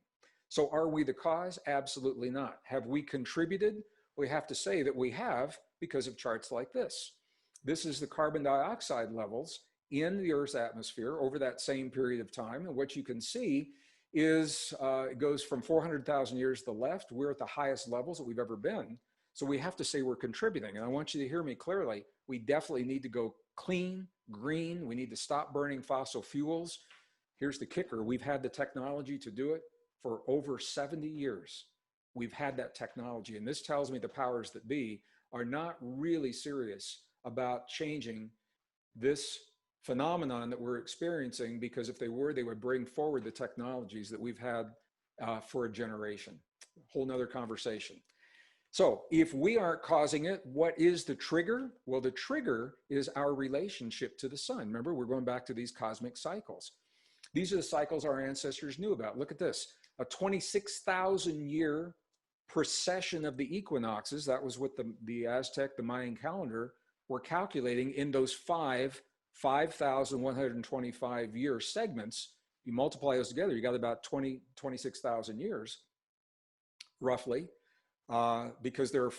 So are we the cause? Absolutely not. Have we contributed? We have to say that we have because of charts like this. This is the carbon dioxide levels in the Earth's atmosphere over that same period of time. And what you can see is it goes from 400,000 years to the left. We're at the highest levels that we've ever been. So we have to say we're contributing. And I want you to hear me clearly. We definitely need to go clean, green. We need to stop burning fossil fuels. Here's the kicker. We've had the technology to do it for over 70 years. We've had that technology. And this tells me the powers that be are not really serious about changing this phenomenon that we're experiencing, because if they were, they would bring forward the technologies that we've had for a generation. Whole nother conversation. So if we aren't causing it, what is the trigger? Well, the trigger is our relationship to the sun. Remember, we're going back to these cosmic cycles. These are the cycles our ancestors knew about. Look at this, a 26,000 year precession of the equinoxes. That was what the Aztec, the Mayan calendar were calculating in those 5,125 year segments. You multiply those together, you got about 26,000 years, roughly, because there are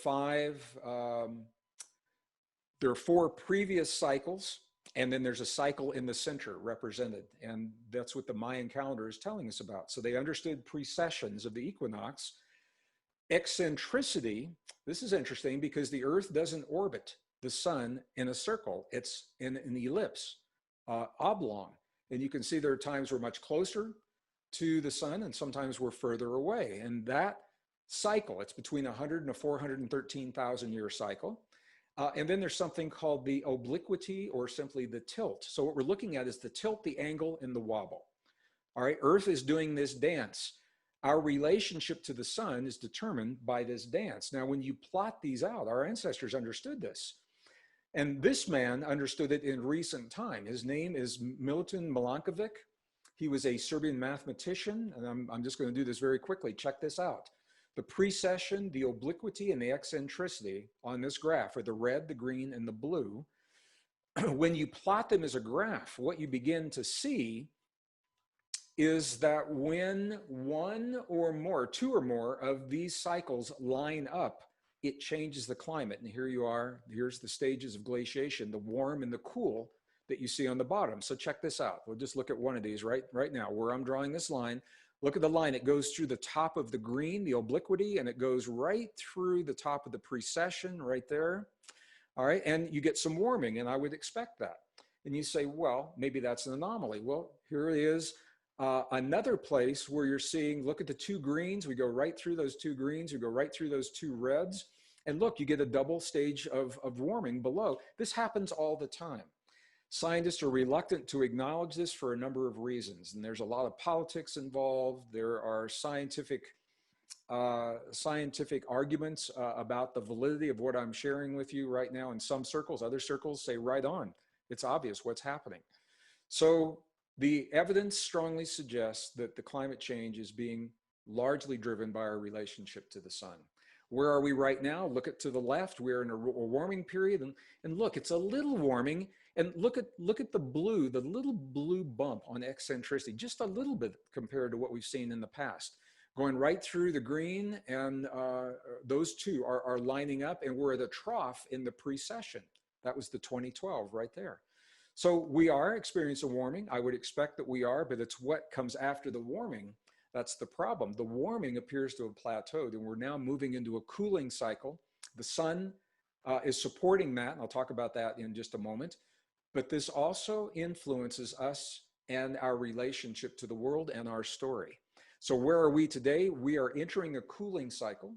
four previous cycles, and then there's a cycle in the center represented. And that's what the Mayan calendar is telling us about. So they understood precessions of the equinox. Eccentricity, this is interesting because the Earth doesn't orbit the sun in a circle. It's in an ellipse, oblong. And you can see there are times we're much closer to the sun and sometimes we're further away. And that cycle, it's between 100 and a 413,000 year cycle. And then there's something called the obliquity, or simply the tilt. So what we're looking at is the tilt, the angle, and the wobble. All right, Earth is doing this dance. Our relationship to the sun is determined by this dance. Now, when you plot these out, our ancestors understood this. And this man understood it in recent time. His name is Milutin Milankovic. He was a Serbian mathematician, and I'm just going to do this very quickly. Check this out. The precession, the obliquity, and the eccentricity on this graph are the red, the green, and the blue. When you plot them as a graph, what you begin to see is that when one or more, two or more of these cycles line up, it changes the climate. And here you are, here's the stages of glaciation, the warm and the cool that you see on the bottom. So check this out. We'll just look at one of these right now where I'm drawing this line. Look at the line. It goes through the top of the green, the obliquity, and it goes right through the top of the precession right there. All right, and you get some warming, and I would expect that. And you say, well, maybe that's an anomaly. Well, here it is. Another place where you're seeing, look at the two greens. We go right through those two greens. We go right through those two reds. And look, you get a double stage of warming below. This happens all the time. Scientists are reluctant to acknowledge this for a number of reasons, and there's a lot of politics involved. There are scientific arguments about the validity of what I'm sharing with you right now in some circles. Other circles say right on. It's obvious what's happening. So the evidence strongly suggests that the climate change is being largely driven by our relationship to the sun. Where are we right now? Look at to the left. We're in a warming period, and look, it's a little warming. And look at the blue, the little blue bump on eccentricity, just a little bit compared to what we've seen in the past. Going right through the green, and those two are lining up, and we're at a trough in the precession. That was the 2012 right there. So we are experiencing a warming. I would expect that we are, but it's what comes after the warming that's the problem. The warming appears to have plateaued, and we're now moving into a cooling cycle. The sun is supporting that, and I'll talk about that in just a moment. But this also influences us and our relationship to the world and our story. So where are we today? We are entering a cooling cycle.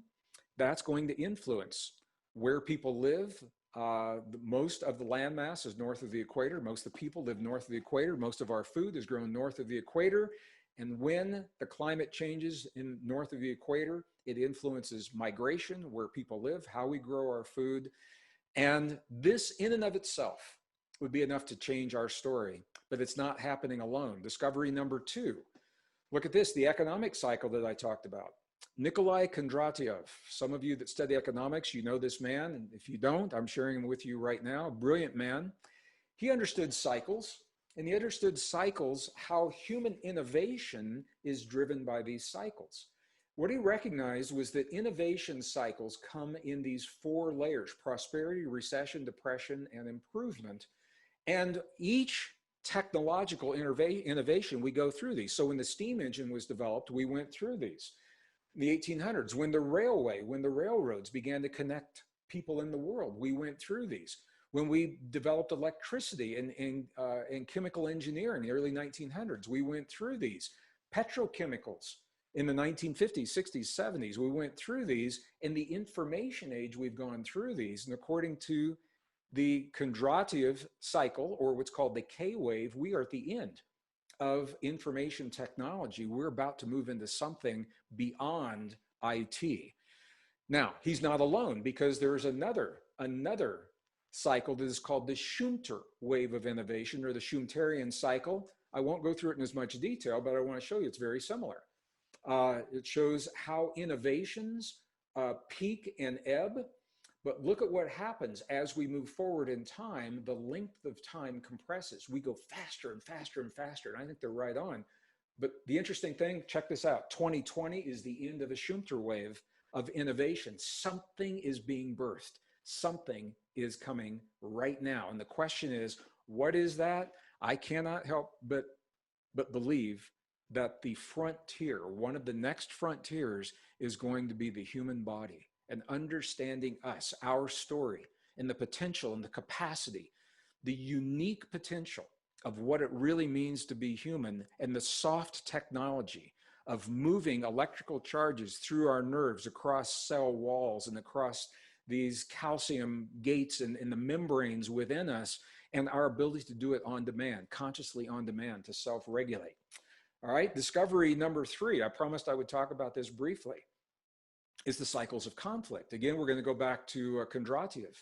That's going to influence where people live. Most of the landmass is north of the equator. Most of the people live north of the equator. Most of our food is grown north of the equator. And when the climate changes in north of the equator, it influences migration, where people live, how we grow our food. And this in and of itself would be enough to change our story, but it's not happening alone. Discovery number 2. Look at this, the economic cycle that I talked about. Nikolai Kondratiev. Some of you that study economics, you know this man. And if you don't, I'm sharing him with you right now. Brilliant man. He understood cycles. And he understood cycles, how human innovation is driven by these cycles. What he recognized was that innovation cycles come in these 4 layers: prosperity, recession, depression, and improvement. And each technological innovation, we go through these. So when the steam engine was developed, we went through these. In the 1800s, when the railroads began to connect people in the world, we went through these. When we developed electricity and chemical engineering in the early 1900s, we went through these. Petrochemicals in the 1950s, 60s, 70s, we went through these. In the information age, we've gone through these. And according to the Kondratiev cycle, or what's called the K-wave, we are at the end of information technology. We're about to move into something beyond IT. Now, he's not alone, because there's another cycle that is called the Schumter wave of innovation, or the Schumterian cycle. I won't go through it in as much detail, but I want to show you it's very similar. It shows how innovations peak and ebb, but look at what happens as we move forward in time. The length of time compresses. We go faster and faster and faster, and I think they're right on. But the interesting thing, check this out, 2020 is the end of the Schumter wave of innovation. Something is being birthed. Something is coming right now. And the question is, what is that? I cannot help but believe that the frontier, one of the next frontiers, is going to be the human body, and understanding us, our story, and the potential and the capacity, the unique potential of what it really means to be human, and the soft technology of moving electrical charges through our nerves, across cell walls, and across these calcium gates and the membranes within us, and our ability to do it on demand, consciously on demand, to self-regulate. All right, discovery number 3, I promised I would talk about this briefly, is the cycles of conflict. Again, we're going to go back to Kondratiev,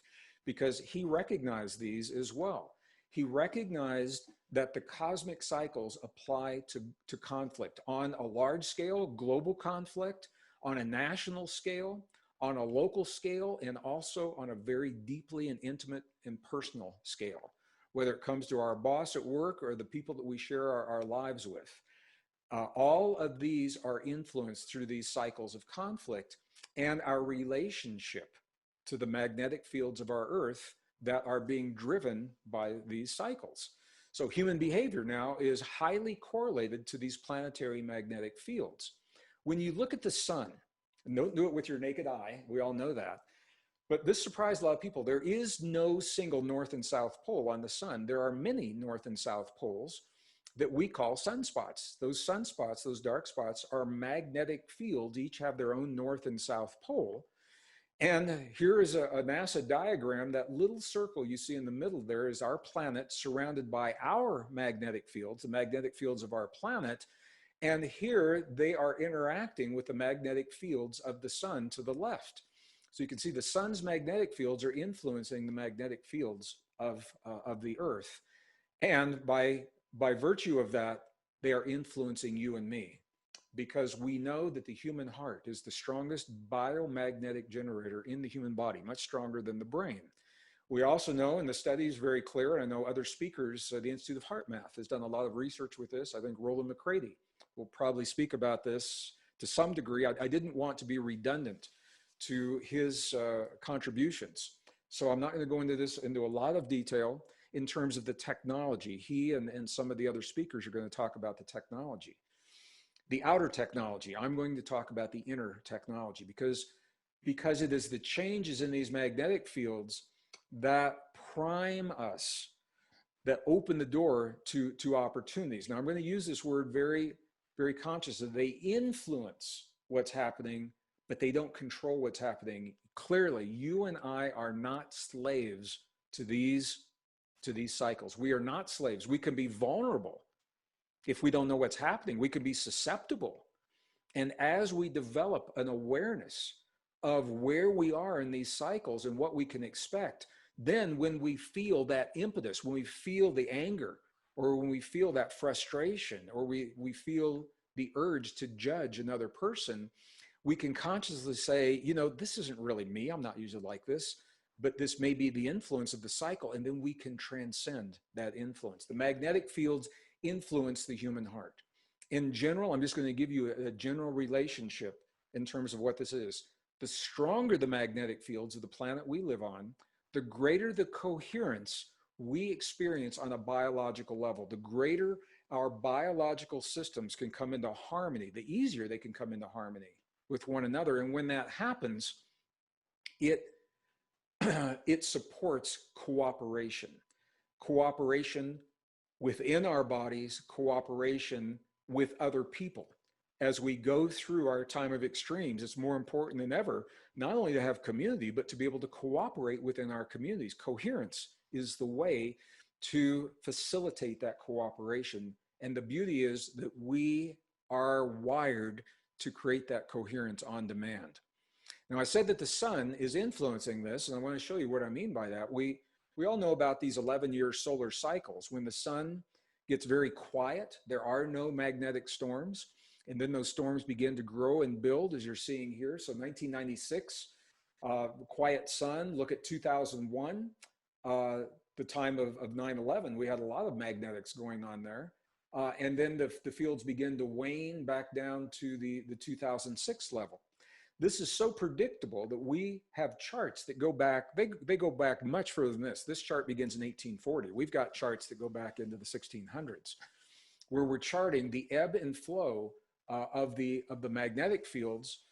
because he recognized these as well. He recognized that the cosmic cycles apply to conflict on a large scale, global conflict, on a national scale, on a local scale, and also on a very deeply and intimate and personal scale, whether it comes to our boss at work or the people that we share our lives with. All of these are influenced through these cycles of conflict and our relationship to the magnetic fields of our Earth that are being driven by these cycles. So human behavior now is highly correlated to these planetary magnetic fields. When you look at the sun, and don't do it with your naked eye, we all know that, but this surprised a lot of people. There is no single north and south pole on the sun. There are many north and south poles that we call sunspots. Those sunspots, those dark spots, are magnetic fields, each have their own north and south pole. And here is a NASA diagram. That little circle you see in the middle there is our planet surrounded by our magnetic fields, the magnetic fields of our planet. And here they are interacting with the magnetic fields of the sun to the left. So you can see the sun's magnetic fields are influencing the magnetic fields of the earth. And by virtue of that, they are influencing you and me, because we know that the human heart is the strongest biomagnetic generator in the human body, much stronger than the brain. We also know, and the study is very clear, and I know other speakers, the Institute of Heart Math has done a lot of research with this. I think Roland McCready will probably speak about this to some degree. I didn't want to be redundant to his contributions. So I'm not going to go into a lot of detail in terms of the technology. He and some of the other speakers are going to talk about the technology. The outer technology, I'm going to talk about the inner technology, because it is the changes in these magnetic fields that prime us, that open the door to opportunities. Now I'm going to use this word very, very consciously. They influence what's happening, but they don't control what's happening. Clearly, you and I are not slaves to these cycles. We are not slaves. We can be vulnerable if we don't know what's happening. We can be susceptible. And as we develop an awareness of where we are in these cycles and what we can expect, then when we feel that impetus, when we feel the anger, or when we feel that frustration, or we feel the urge to judge another person, we can consciously say, you know, this isn't really me. I'm not usually like this, but this may be the influence of the cycle. And then we can transcend that influence. The magnetic fields influence the human heart. In general, I'm just going to give you a general relationship in terms of what this is. The stronger the magnetic fields of the planet we live on, the greater the coherence we experience on a biological level. The greater our biological systems can come into harmony, the easier they can come into harmony with one another. And when that happens, it supports cooperation within our bodies, cooperation with other people. As we go through our time of extremes, it's more important than ever, not only to have community, but to be able to cooperate within our communities. Coherence is the way to facilitate that cooperation. And the beauty is that we are wired to create that coherence on demand. Now, I said that the sun is influencing this, and I want to show you what I mean by that. We all know about these 11-year solar cycles. When the sun gets very quiet, there are no magnetic storms, and then those storms begin to grow and build, as you're seeing here. So 1996, quiet sun. Look at 2001, the time of 9/11. We had a lot of magnetics going on there. And then the fields begin to wane back down to the 2006 level. This is so predictable that we have charts that go back, they go back much further than this. This chart begins in 1840. We've got charts that go back into the 1600s, where we're charting the ebb and flow of the magnetic fields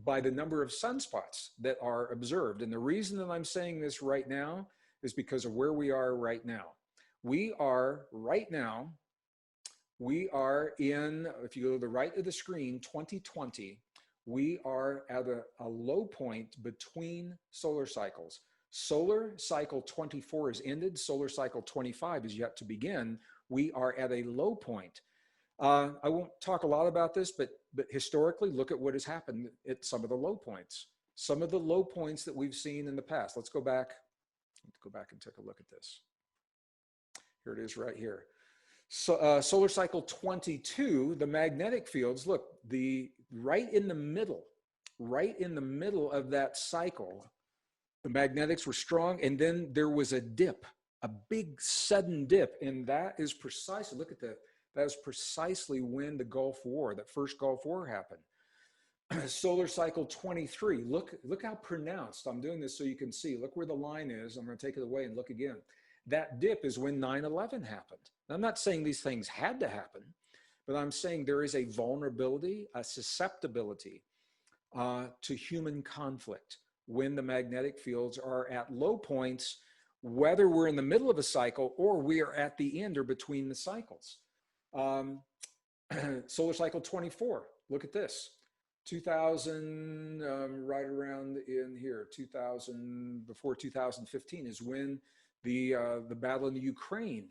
by the number of sunspots that are observed. And the reason that I'm saying this right now is because of where we are right now. We are in, if you go to the right of the screen, 2020, we are at a low point between solar cycles. Solar cycle 24 is ended. Solar cycle 25 is yet to begin. We are at a low point. I won't talk a lot about this, but historically, look at what has happened at some of the low points. Some of the low points that we've seen in the past. Let's go back and take a look at this. Here it is right here. So, solar cycle 22, the magnetic fields, look, right in the middle of that cycle, the magnetics were strong, and then there was a dip, a big sudden dip, and that is precisely, look at that, that is precisely when the Gulf War, that first Gulf War happened. Solar cycle 23, look how pronounced. I'm doing this so you can see. Look where the line is. I'm going to take it away and look again. That dip is when 9/11 happened. Now, I'm not saying these things had to happen, but I'm saying there is a vulnerability, a susceptibility to human conflict when the magnetic fields are at low points, whether we're in the middle of a cycle or we are at the end or between the cycles. Solar cycle 24, look at this. 2000, right around in here, 2000, before 2015 is when the battle in the Ukraine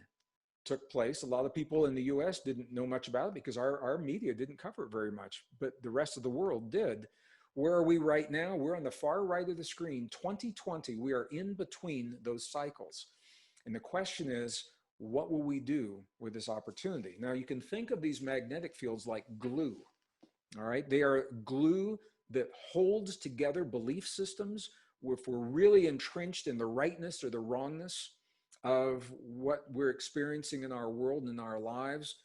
took place. A lot of people in the US didn't know much about it because our media didn't cover it very much, but the rest of the world did. Where are we right now? We're on the far right of the screen, 2020. We are in between those cycles. And the question is, what will we do with this opportunity? Now, you can think of these magnetic fields like glue. All right, they are glue that holds together belief systems. If we're really entrenched in the rightness or the wrongness of what we're experiencing in our world and in our lives,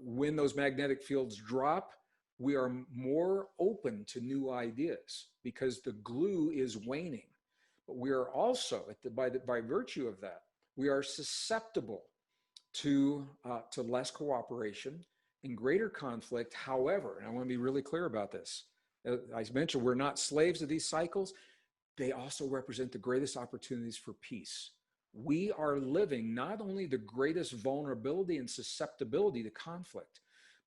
when ththose magnetic fields drop, we are more open to new ideas because the glue is waning. But we are also, by virtue of that, we are susceptible to less cooperation and greater conflict. However, and I want to be really clear about this, I mentioned we're not slaves of these cycles. They also represent the greatest opportunities for peace. We are living not only the greatest vulnerability and susceptibility to conflict,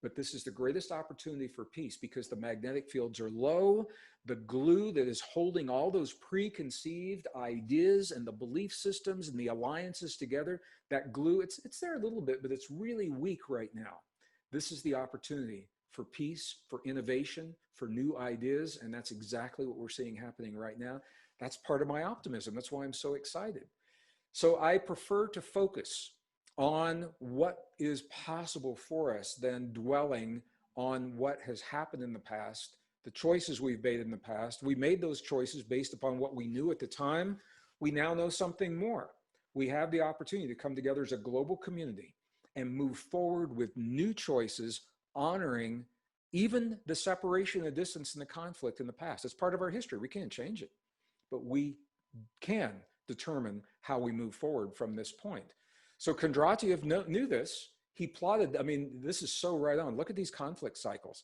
but this is the greatest opportunity for peace because the magnetic fields are low. The glue that is holding all those preconceived ideas and the belief systems and the alliances together, that glue, it's there a little bit, but it's really weak right now. This is the opportunity for peace, for innovation, for new ideas, and that's exactly what we're seeing happening right now. That's part of my optimism. That's why I'm so excited. So I prefer to focus on what is possible for us than dwelling on what has happened in the past, the choices we've made in the past. We made those choices based upon what we knew at the time. We now know something more. We have the opportunity to come together as a global community and move forward with new choices, honoring even the separation, the distance, and the conflict in the past. It's part of our history. We can't change it, but we can determine how we move forward from this point. So Kondratiev knew this. He plotted, I mean, this is so right on. Look at these conflict cycles.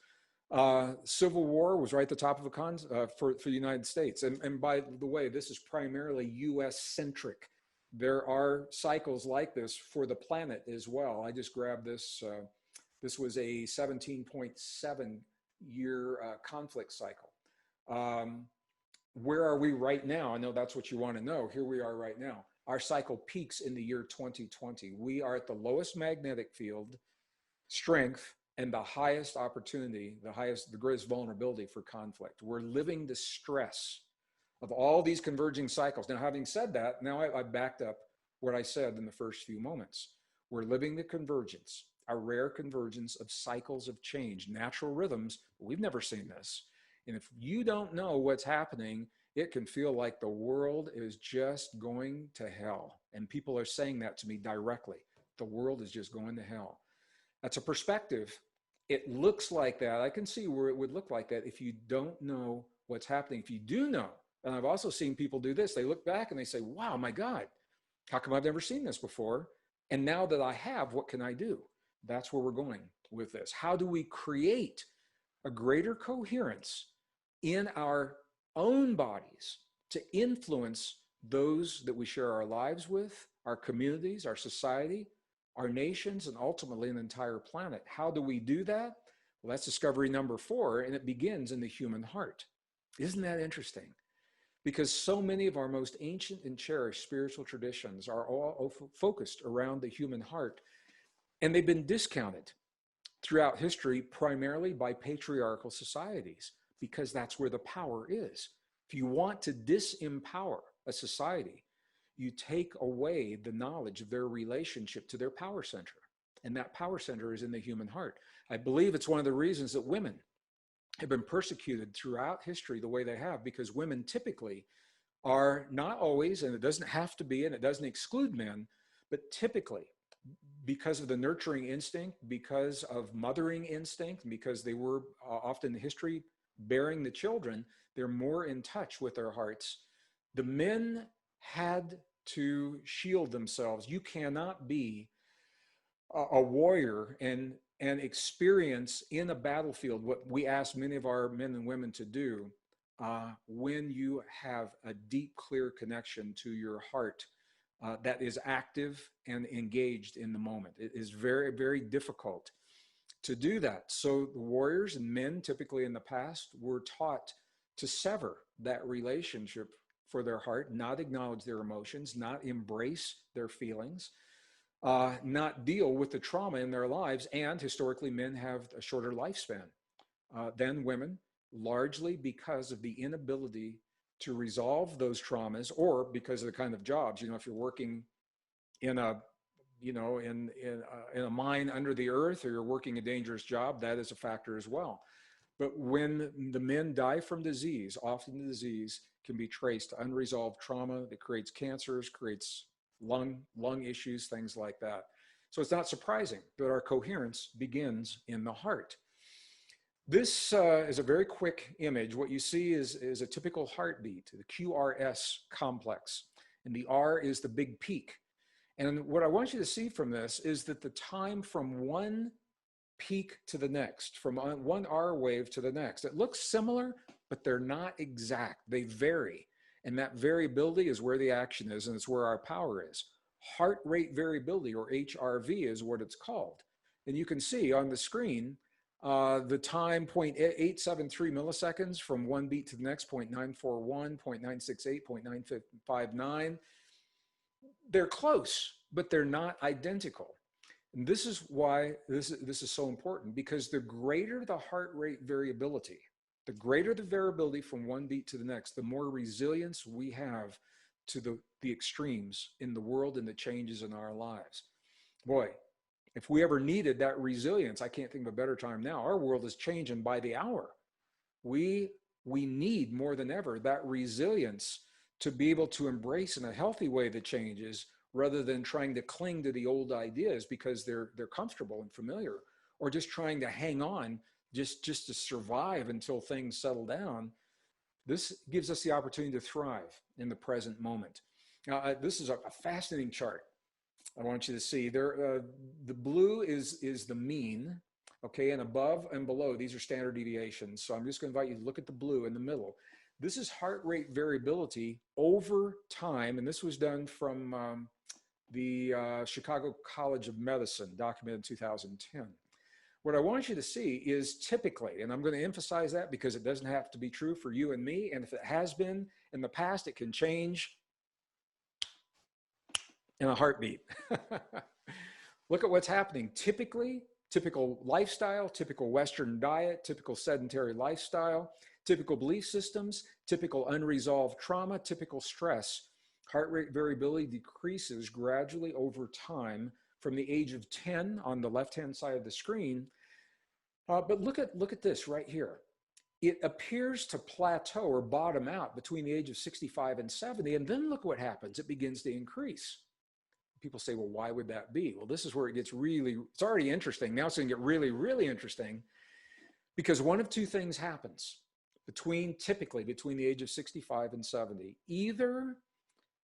Civil War was right at the top of for the United States. And by the way, this is primarily US centric. There are cycles like this for the planet as well. I just grabbed this. This was a 17.7 year conflict cycle. Where are we right now? I know that's what you want to know. Here we are right now. Our cycle peaks in the year 2020. We are at the lowest magnetic field strength and the highest opportunity, the greatest vulnerability for conflict. We're living the stress of all these converging cycles. Now, having said that, now I backed up what I said in the first few moments. We're living the convergence, a rare convergence of cycles of change, natural rhythms. We've never seen this. And if you don't know what's happening, it can feel like the world is just going to hell. And people are saying that to me directly. The world is just going to hell. That's a perspective. It looks like that. I can see where it would look like that if you don't know what's happening. If you do know, and I've also seen people do this, they look back and they say, wow, my God, how come I've never seen this before? And now that I have, what can I do? That's where we're going with this. How do we create a greater coherence in our own bodies to influence those that we share our lives with, our communities, our society, our nations, and ultimately an entire planet? How do we do that? Well, that's discovery number 4, and it begins in the human heart. Isn't that interesting? Because so many of our most ancient and cherished spiritual traditions are all focused around the human heart, and they've been discounted throughout history primarily by patriarchal societies, because that's where the power is. If you want to disempower a society, you take away the knowledge of their relationship to their power center. And that power center is in the human heart. I believe it's one of the reasons that women have been persecuted throughout history the way they have, because women typically are not always, and it doesn't have to be, and it doesn't exclude men, but typically, because of the nurturing instinct, because of mothering instinct, because they were often in history bearing the children, they're more in touch with their hearts. The men had to shield themselves. You cannot be a warrior and experience in a battlefield what we ask many of our men and women to do when you have a deep, clear connection to your heart that is active and engaged in the moment. It is very, very difficult to do that. So the warriors and men typically in the past were taught to sever that relationship for their heart, not acknowledge their emotions, not embrace their feelings, not deal with the trauma in their lives. And historically, men have a shorter lifespan than women, largely because of the inability to resolve those traumas, or because of the kind of jobs. You know, if you're working in a in a mine under the earth, or you're working a dangerous job, that is a factor as well. But when the men die from disease, often the disease can be traced to unresolved trauma that creates cancers, creates lung issues, things like that. So it's not surprising that our coherence begins in the heart. This is a very quick image. What you see is a typical heartbeat, the QRS complex. And the R is the big peak. And what I want you to see from this is that the time from one peak to the next, from one R wave to the next, it looks similar, but they're not exact. They vary. And that variability is where the action is, and it's where our power is. Heart rate variability, or HRV, is what it's called. And you can see on the screen, the time 0.873 milliseconds from one beat to the next, 0.941, 0.968, 0.959. They're close, but they're not identical. And this is why this is so important, because the greater the heart rate variability, the greater the variability from one beat to the next, the more resilience we have to the extremes in the world and the changes in our lives. Boy, if we ever needed that resilience, I can't think of a better time now. Our world is changing by the hour. We need more than ever that resilience to be able to embrace in a healthy way the changes, rather than trying to cling to the old ideas because they're comfortable and familiar, or just trying to hang on just to survive until things settle down. This gives us the opportunity to thrive in the present moment. Now, this is a fascinating chart I want you to see. There, the blue is the mean, okay, and above and below, these are standard deviations. So I'm just going to invite you to look at the blue in the middle. This is heart rate variability over time, and this was done from the Chicago College of Medicine, documented in 2010. What I want you to see is typically, and I'm going to emphasize that because it doesn't have to be true for you and me, and if it has been in the past, it can change in a heartbeat. Look at what's happening. Typical lifestyle, typical Western diet, typical sedentary lifestyle, typical belief systems, typical unresolved trauma, typical stress. Heart rate variability decreases gradually over time from the age of 10 on the left-hand side of the screen. But look at this right here. It appears to plateau or bottom out between the age of 65 and 70, and then look what happens. It begins to increase. People say, well, why would that be? Well, this is where it gets it's already interesting. Now it's going to get really, really interesting, because one of two things happens typically between the age of 65 and 70. Either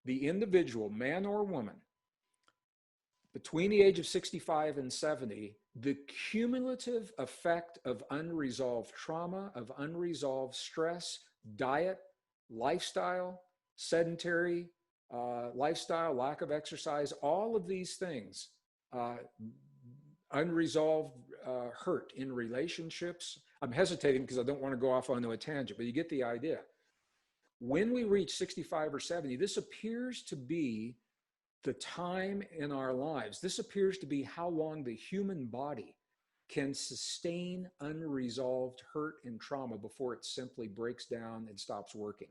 the individual, man or woman, between the age of 65 and 70, the cumulative effect of unresolved trauma, of unresolved stress, diet, lifestyle, sedentary lifestyle, lack of exercise, all of these things, unresolved hurt in relationships. I'm hesitating because I don't want to go off onto a tangent, but you get the idea. When we reach 65 or 70, this appears to be the time in our lives. This appears to be how long the human body can sustain unresolved hurt and trauma before it simply breaks down and stops working.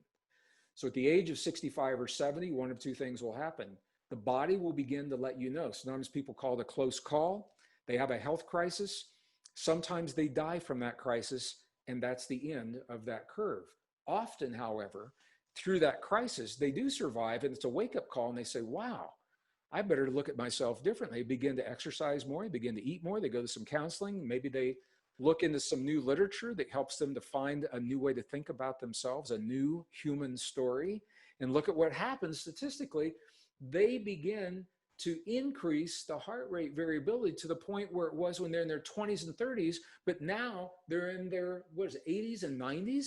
So at the age of 65 or 70, one of two things will happen. The body will begin to let you know. Sometimes people call it a close call. They have a health crisis. Sometimes they die from that crisis, and that's the end of that curve. Often, however, through that crisis, they do survive, and it's a wake-up call, and they say, wow, I better look at myself differently. They begin to exercise more, they begin to eat more, they go to some counseling, maybe they look into some new literature that helps them to find a new way to think about themselves, a new human story, and look at what happens statistically. They begin to increase the heart rate variability to the point where it was when they're in their 20s and 30s, but now they're in their, 80s and 90s?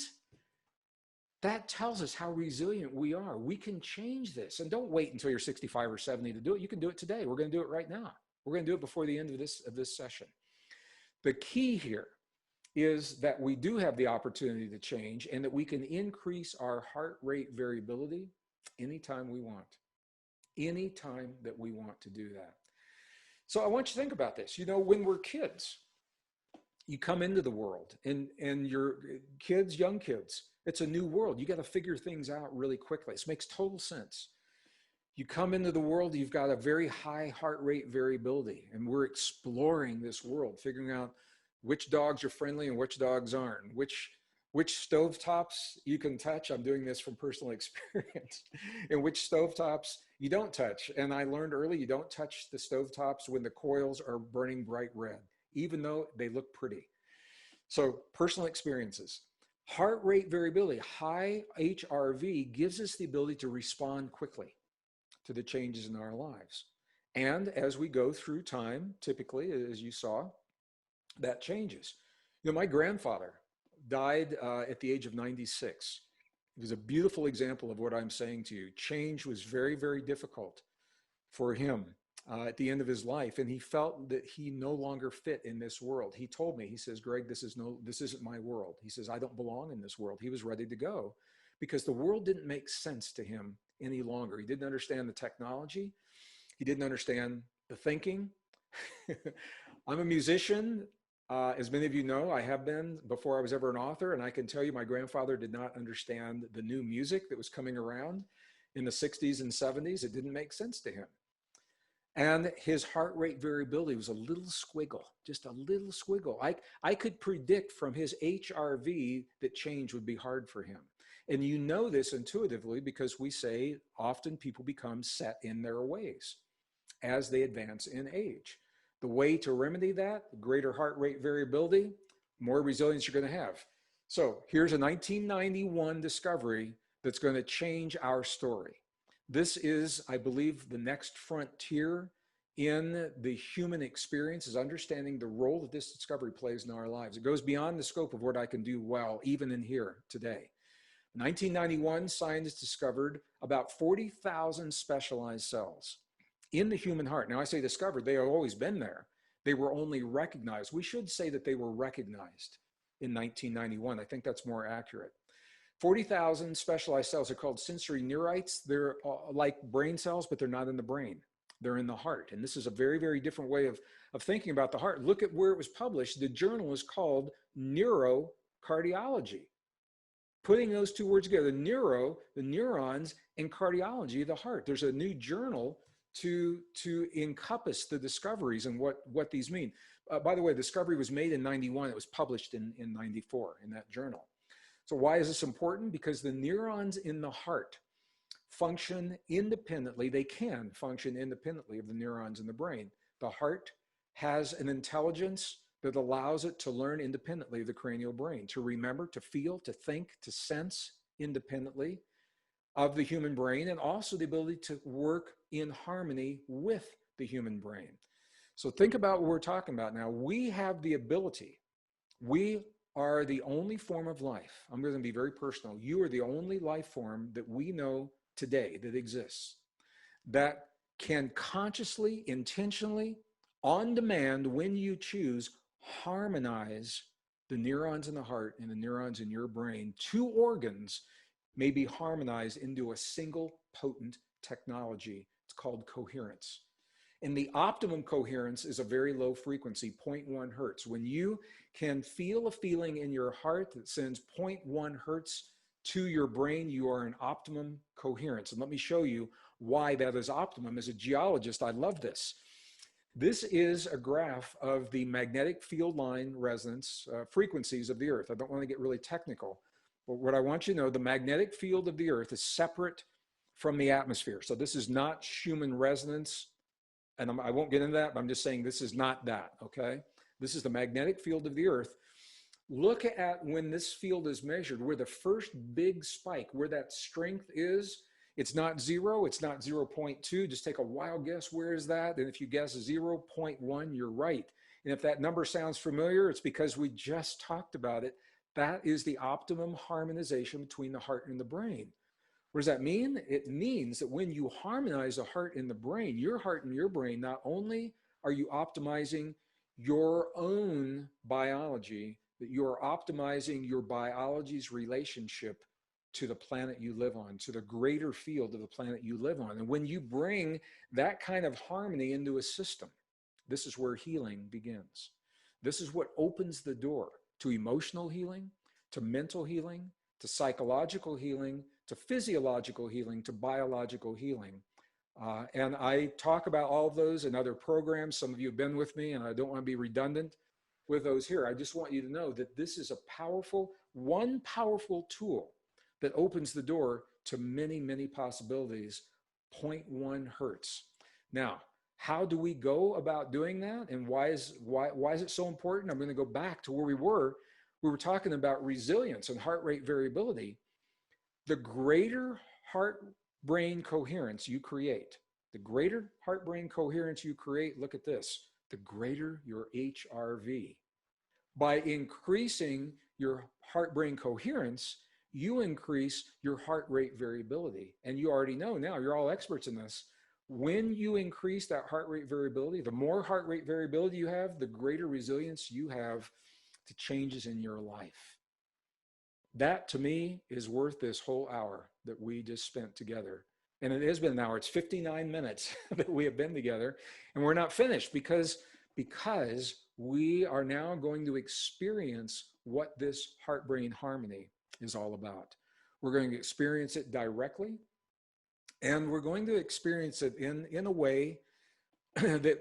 That tells us how resilient we are. We can change this. And don't wait until you're 65 or 70 to do it. You can do it today. We're going to do it right now. We're going to do it before the end of this session. The key here is that we do have the opportunity to change and that we can increase our heart rate variability anytime we want, anytime that we want to do that. So I want you to think about this. You know, when we're kids, you come into the world and you're kids, young kids, it's a new world. You got to figure things out really quickly. This makes total sense. You come into the world, you've got a very high heart rate variability, and we're exploring this world, figuring out which dogs are friendly and which dogs aren't, which stovetops you can touch. I'm doing this from personal experience, and which stovetops you don't touch. And I learned early, you don't touch the stovetops when the coils are burning bright red, even though they look pretty. So personal experiences. Heart rate variability, high HRV, gives us the ability to respond quickly to the changes in our lives. And as we go through time, typically, as you saw, that changes. You know, my grandfather died at the age of 96. It was a beautiful example of what I'm saying to you. Change was very, very difficult for him at the end of his life, and he felt that he no longer fit in this world. He told me, he says, Greg, this isn't my world. He says, I don't belong in this world. He was ready to go because the world didn't make sense to him any longer. He didn't understand the technology. He didn't understand the thinking. I'm a musician. As many of you know, I have been before I was ever an author, and I can tell you my grandfather did not understand the new music that was coming around in the 60s and 70s. It didn't make sense to him. And his heart rate variability was a little squiggle, just a little squiggle. I could predict from his HRV that change would be hard for him. And you know this intuitively because we say often people become set in their ways as they advance in age. The way to remedy that, greater heart rate variability, more resilience you're going to have. So here's a 1991 discovery that's going to change our story. This is, I believe, the next frontier in the human experience, is understanding the role that this discovery plays in our lives. It goes beyond the scope of what I can do well, even in here today. 1991, scientists discovered about 40,000 specialized cells in the human heart. Now, I say discovered, they have always been there. They were only recognized. We should say that they were recognized in 1991. I think that's more accurate. 40,000 specialized cells are called sensory neurites. They're like brain cells, but they're not in the brain. They're in the heart. And this is a very, very different way of thinking about the heart. Look at where it was published. The journal is called Neurocardiology. Putting those two words together, neuro, the neurons, and cardiology, the heart. There's a new journal to encompass the discoveries and what these mean. By the way, the discovery was made in 91. It was published in 94 in that journal. So why is this important? Because the neurons in the heart function independently. They can function independently of the neurons in the brain. The heart has an intelligence that allows it to learn independently of the cranial brain, to remember, to feel, to think, to sense independently of the human brain, and also the ability to work in harmony with the human brain. So think about what we're talking about now. We have the ability, we are the only form of life. I'm going to be very personal. You are the only life form that we know today that exists that can consciously, intentionally, on demand, when you choose, harmonize the neurons in the heart and the neurons in your brain. Two organs may be harmonized into a single potent technology. It's called coherence. And the optimum coherence is a very low frequency, 0.1 hertz. When you can feel a feeling in your heart that sends 0.1 hertz to your brain, you are in optimum coherence. And let me show you why that is optimum. As a geologist, I love this. This is a graph of the magnetic field line resonance frequencies of the Earth. I don't want to get really technical, but what I want you to know, the magnetic field of the Earth is separate from the atmosphere. So this is not Schumann resonance. And I won't get into that, but I'm just saying this is not that, okay? This is the magnetic field of the Earth. Look at when this field is measured, where the first big spike, where that strength is. It's not 0, it's not 0.2. Just take a wild guess, where is that? And if you guess 0.1, you're right. And if that number sounds familiar, it's because we just talked about it. That is the optimum harmonization between the heart and the brain. What does that mean? It means that when you harmonize the heart and the brain, your heart and your brain, not only are you optimizing your own biology, that you're optimizing your biology's relationship to the planet you live on, to the greater field of the planet you live on. And when you bring that kind of harmony into a system, this is where healing begins. This is what opens the door to emotional healing, to mental healing, to psychological healing, to physiological healing, to biological healing. And I talk about all of those in other programs. Some of you have been with me, and I don't want to be redundant with those here. I just want you to know that this is a powerful, one powerful tool that opens the door to many, many possibilities. 0.1 hertz. Now, how do we go about doing that? And why is it so important? I'm going to go back to where we were. We were talking about resilience and heart rate variability. The greater heart-brain coherence you create, the greater heart-brain coherence you create, look at this, the greater your HRV. By increasing your heart-brain coherence, you increase your heart rate variability. And you already know now, you're all experts in this. When you increase that heart rate variability, the more heart rate variability you have, the greater resilience you have to changes in your life. That to me is worth this whole hour that we just spent together. And it has been an hour. It's 59 minutes that we have been together, and we're not finished because we are now going to experience what this heart-brain harmony is all about. We're going to experience it directly, and we're going to experience it in a way that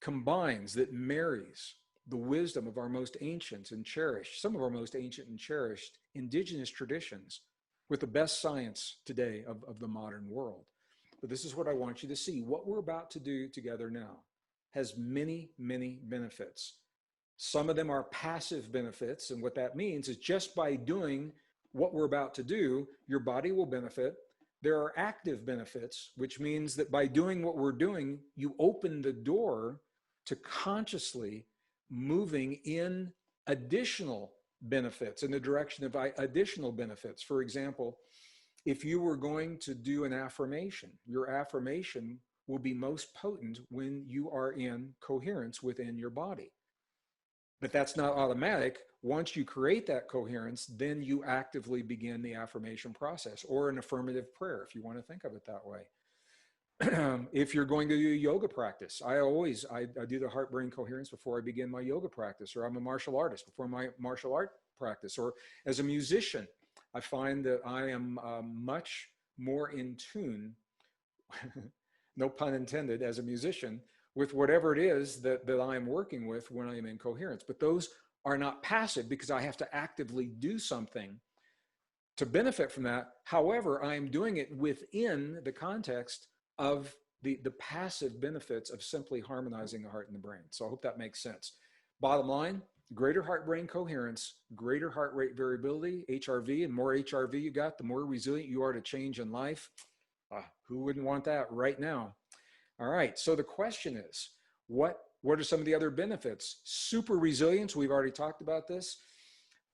combines, that marries the wisdom of our most ancient and cherished, some of our most ancient and cherished indigenous traditions with the best science today of the modern world. But this is what I want you to see. What we're about to do together now has many, many benefits. Some of them are passive benefits, and what that means is just by doing what we're about to do, your body will benefit. There are active benefits, which means that by doing what we're doing, you open the door to consciously moving in additional benefits, in the direction of additional benefits. For example, if you were going to do an affirmation, your affirmation will be most potent when you are in coherence within your body. But that's not automatic. Once you create that coherence, then you actively begin the affirmation process, or an affirmative prayer, if you want to think of it that way. If you're going to do a yoga practice, I do the heart-brain coherence before I begin my yoga practice, or I'm a martial artist before my martial art practice, or as a musician, I find that I am much more in tune, no pun intended, as a musician, with whatever it is that I am working with when I am in coherence. But those are not passive because I have to actively do something to benefit from that. However, I am doing it within the context of the passive benefits of simply harmonizing the heart and the brain. So I hope that makes sense. Bottom line, greater heart-brain coherence, greater heart rate variability, HRV, and more HRV you got, the more resilient you are to change in life. Who wouldn't want that right now? All right, so the question is, what are some of the other benefits? Super resilience, we've already talked about this.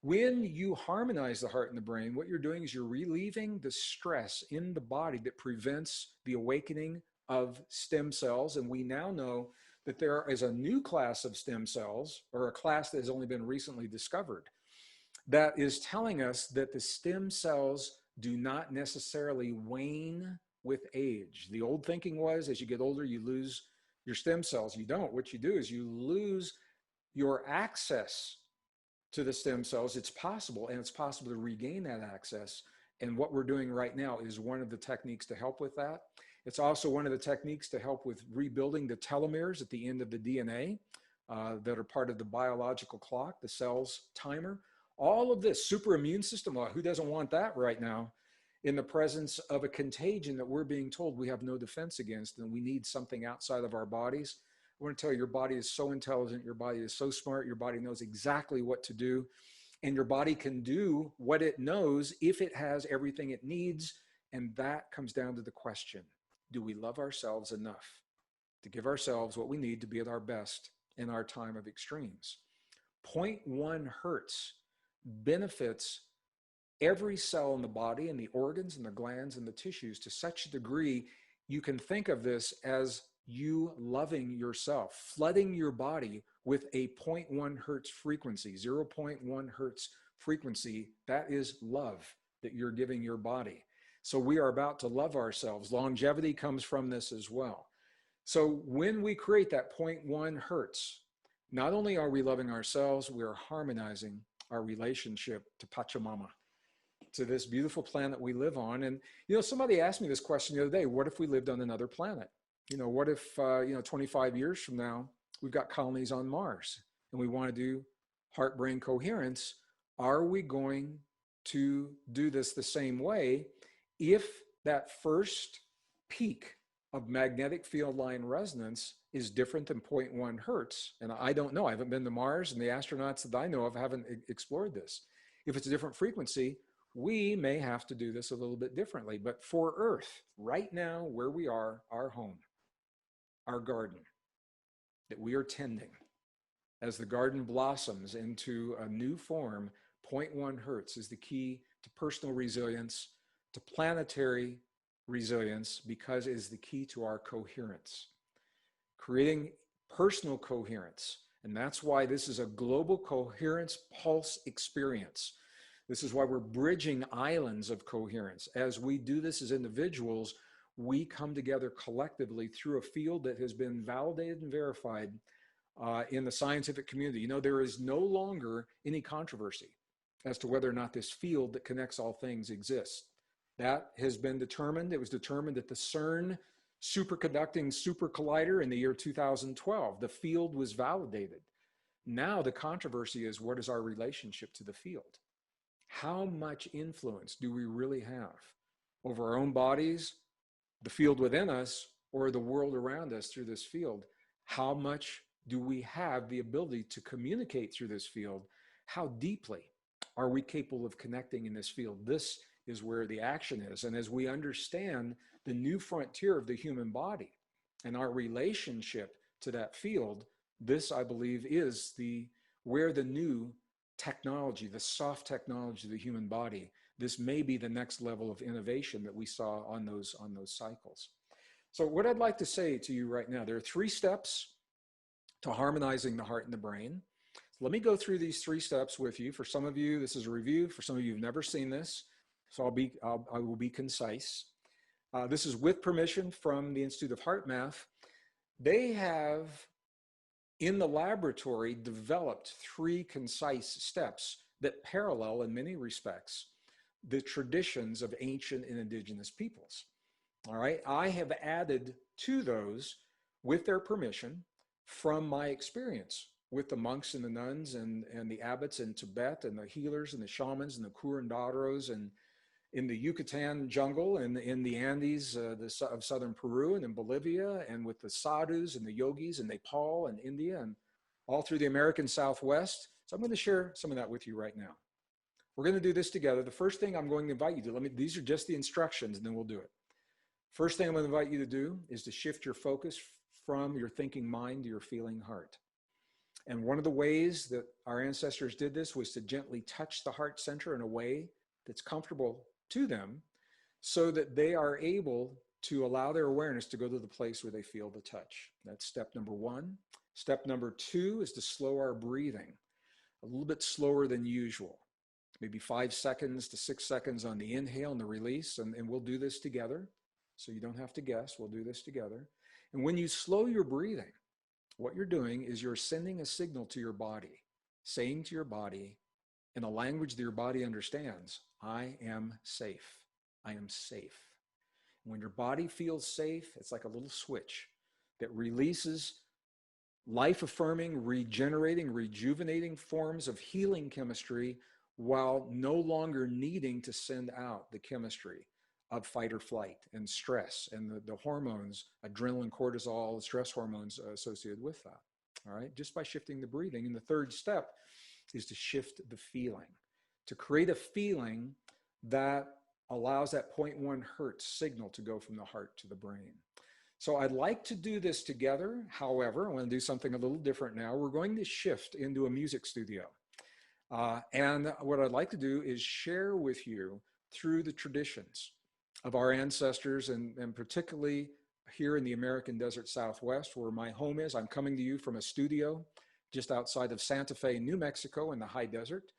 When you harmonize the heart and the brain, what you're doing is you're relieving the stress in the body that prevents the awakening of stem cells. And we now know that there is a new class of stem cells, or a class that has only been recently discovered, that is telling us that the stem cells do not necessarily wane with age. The old thinking was, as you get older, you lose your stem cells. You don't. What you do is you lose your access to the stem cells. It's possible, and it's possible to regain that access. And what we're doing right now is one of the techniques to help with that. It's also one of the techniques to help with rebuilding the telomeres at the end of the DNA that are part of the biological clock, the cell's timer. All of this super immune system, who doesn't want that right now? In the presence of a contagion that we're being told we have no defense against, and we need something outside of our bodies. I want to tell you, your body is so intelligent, your body is so smart, your body knows exactly what to do, and your body can do what it knows if it has everything it needs. And that comes down to the question, do we love ourselves enough to give ourselves what we need to be at our best in our time of extremes? 0.1 hertz benefits every cell in the body and the organs and the glands and the tissues to such a degree, you can think of this as you loving yourself, flooding your body with a 0.1 hertz frequency, 0.1 hertz frequency. That is love that you're giving your body. So we are about to love ourselves. Longevity comes from this as well. So when we create that 0.1 hertz, not only are we loving ourselves, we are harmonizing our relationship to Pachamama, to this beautiful planet we live on. And, somebody asked me this question the other day: what if we lived on another planet? What if, 25 years from now, we've got colonies on Mars and we want to do heart-brain coherence? Are we going to do this the same way if that first peak of magnetic field line resonance is different than 0.1 hertz? And I don't know. I haven't been to Mars, and the astronauts that I know of haven't explored this. If it's a different frequency, we may have to do this a little bit differently. But for Earth, right now, where we are, our home, our garden that we are tending, as the garden blossoms into a new form, 0.1 hertz is the key to personal resilience, to planetary resilience, because it is the key to our coherence, creating personal coherence. And that's why this is a global coherence pulse experience. This is why we're bridging islands of coherence. As we do this as individuals, we come together collectively through a field that has been validated and verified in the scientific community. There is no longer any controversy as to whether or not this field that connects all things exists. That has been determined. It was determined at the CERN superconducting super collider in the year 2012. The field was validated. Now the controversy is, what is our relationship to the field? How much influence do we really have over our own bodies, the field within us, or the world around us through this field? How much do we have the ability to communicate through this field? How deeply are we capable of connecting in this field? This is where the action is. And as we understand the new frontier of the human body and our relationship to that field, this, I believe, is where the new technology, the soft technology of the human body, this may be the next level of innovation that we saw on those cycles. So what I'd like to say to you right now, there are 3 steps to harmonizing the heart and the brain. So let me go through these 3 steps with you. For some of you, this is a review. For some of you who've never seen this, so I will be concise. This is with permission from the Institute of Heart Math. They have, in the laboratory, developed 3 concise steps that parallel, in many respects, the traditions of ancient and indigenous peoples. All right, I have added to those, with their permission, from my experience with the monks and the nuns and the abbots in Tibet, and the healers and the shamans and the curanderos, and in the Yucatan jungle and in the Andes of southern Peru and in Bolivia, and with the sadhus and the yogis in Nepal and India and all through the American Southwest. So I'm going to share some of that with you right now. We're going to do this together. The first thing I'm going to invite you to, these are just the instructions, and then we'll do it. First thing I'm going to invite you to do is to shift your focus from your thinking mind to your feeling heart. And one of the ways that our ancestors did this was to gently touch the heart center in a way that's comfortable to them, so that they are able to allow their awareness to go to the place where they feel the touch. That's step number 1. Step number 2 is to slow our breathing a little bit slower than usual. Maybe 5 seconds to 6 seconds on the inhale and the release, and we'll do this together. So you don't have to guess, we'll do this together. And when you slow your breathing, what you're doing is you're sending a signal to your body, saying to your body, in a language that your body understands, I am safe. I am safe. When your body feels safe, it's like a little switch that releases life-affirming, regenerating, rejuvenating forms of healing chemistry, while no longer needing to send out the chemistry of fight or flight and stress and the hormones, adrenaline, cortisol, stress hormones associated with that. All right, just by shifting the breathing. And the third step is to shift the feeling, to create a feeling that allows that 0.1 hertz signal to go from the heart to the brain. So I'd like to do this together. However, I want to do something a little different now. We're going to shift into a music studio. And what I'd like to do is share with you through the traditions of our ancestors, and particularly here in the American Desert Southwest, where my home is. I'm coming to you from a studio just outside of Santa Fe, New Mexico, in the high desert.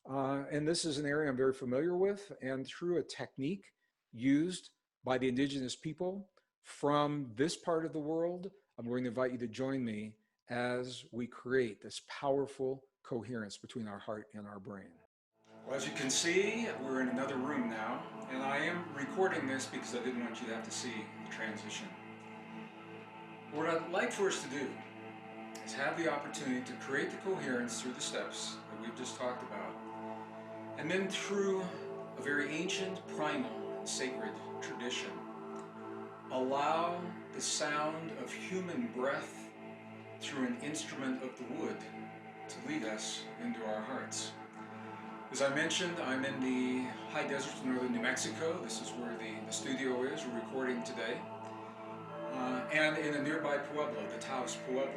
And this is an area I'm very familiar with, and through a technique used by the indigenous people from this part of the world, I'm going to invite you to join me as we create this powerful coherence between our heart and our brain. Well, as you can see, we're in another room now, and I am recording this because I didn't want you to have to see the transition. What I'd like for us to do is have the opportunity to create the coherence through the steps that we've just talked about, and then through a very ancient, primal, and sacred tradition, allow the sound of human breath through an instrument of the wood to lead us into our hearts. As I mentioned, I'm in the high deserts of northern New Mexico. This is where the studio is. We're recording today. And in a nearby pueblo, the Taos Pueblo.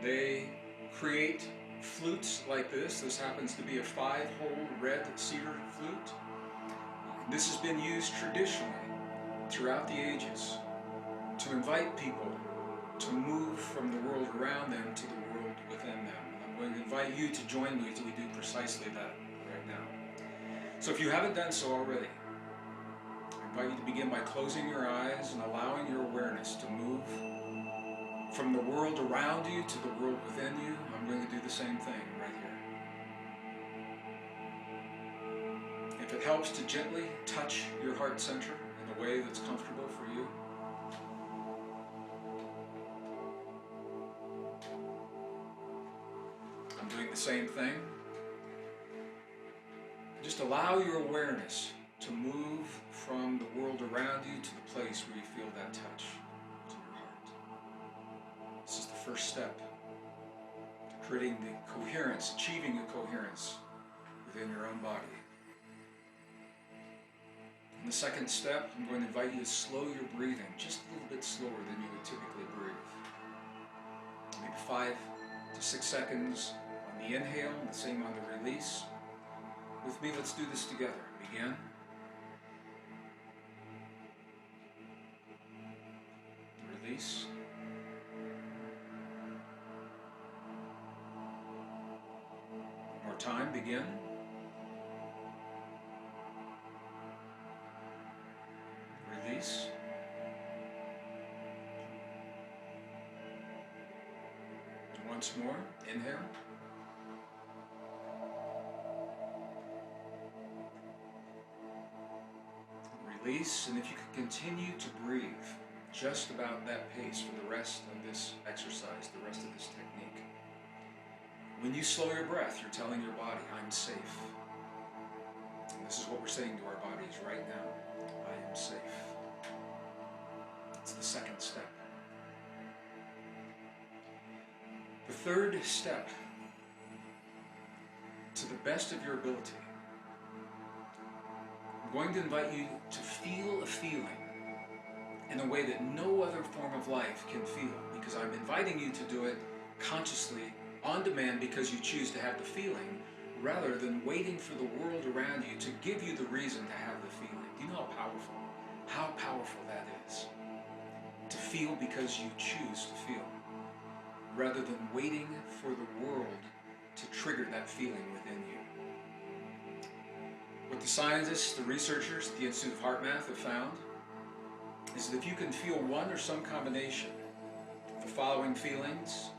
They create flutes like this. This happens to be a 5-hole red cedar flute. This has been used traditionally throughout the ages to invite people to move from the world around them to the world within them. I'm going to invite you to join me as we do precisely that right now. So if you haven't done so already, I invite you to begin by closing your eyes and allowing your awareness to move from the world around you to the world within you. I'm going to do the same thing right here. If it helps to gently touch your heart center in a way that's comfortable for you, I'm doing the same thing. Just allow your awareness to move from the world around you to the place where you feel that touch to your heart. This is the first step to creating the coherence, achieving a coherence within your own body. In the second step, I'm going to invite you to slow your breathing just a little bit slower than you would typically breathe. Maybe 5 to 6 seconds on the inhale, and the same on the release. With me, let's do this together. Begin. Release. One more time. Begin. Release. And once more. Inhale. Release, and if you could continue to breathe just about that pace for the rest of this exercise, the rest of this technique. When you slow your breath, you're telling your body, I'm safe. And this is what we're saying to our bodies right now. I am safe. It's the second step. The third step, to the best of your ability, I'm going to invite you to feel a feeling in a way that no other form of life can feel, because I'm inviting you to do it consciously, on demand, because you choose to have the feeling, rather than waiting for the world around you to give you the reason to have the feeling. Do you know how powerful that is? To feel because you choose to feel, rather than waiting for the world to trigger that feeling within you. What the scientists, the researchers at the Institute of Heart Math have found is that if you can feel one or some combination of the following feelings,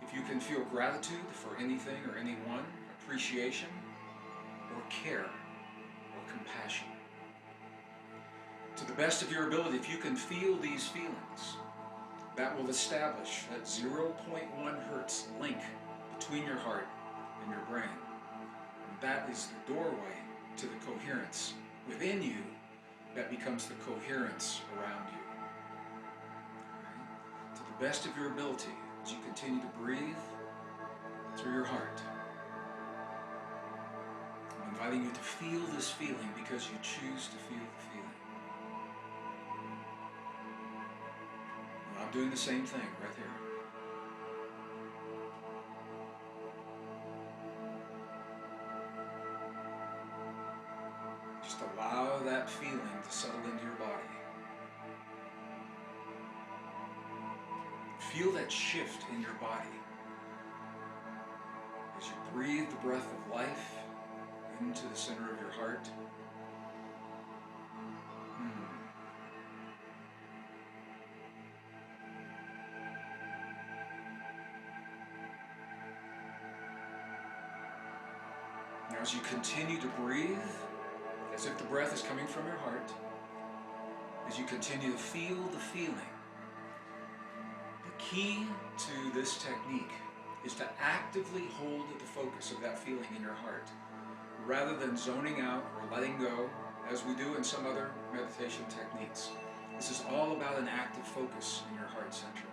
if you can feel gratitude for anything or anyone, appreciation, or care, or compassion, to the best of your ability, if you can feel these feelings, that will establish that 0.1 hertz link between your heart and your brain. And that is the doorway to the coherence within you that becomes the coherence around you. Right? To the best of your ability, as you continue to breathe through your heart, I'm inviting you to feel this feeling because you choose to feel the feeling. And I'm doing the same thing right here. Just allow that feeling to settle into your body. Feel that shift in your body as you breathe the breath of life into the center of your heart. Now, as you continue to breathe, as if the breath is coming from your heart, as you continue to feel the feeling, the key to this technique is to actively hold the focus of that feeling in your heart, rather than zoning out or letting go, as we do in some other meditation techniques. This is all about an active focus in your heart center.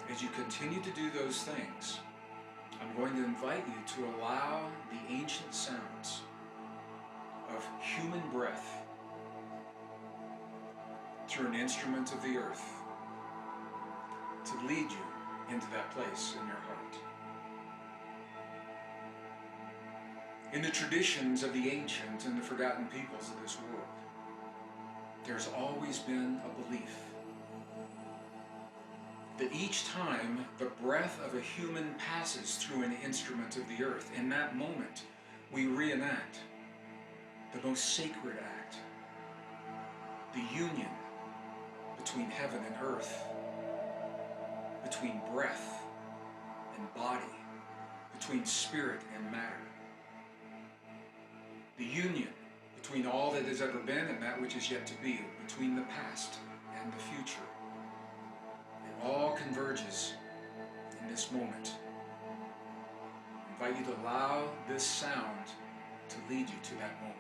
As you continue to do those things, I'm going to invite you to allow the ancient sounds of human breath through an instrument of the earth to lead you into that place in your heart. In the traditions of the ancient and the forgotten peoples of this world, there's always been a belief that each time the breath of a human passes through an instrument of the earth, in that moment we reenact the most sacred act, the union between heaven and earth, between breath and body, between spirit and matter. The union between all that has ever been and that which is yet to be, between the past and the future. It all converges in this moment. I invite you to allow this sound to lead you to that moment.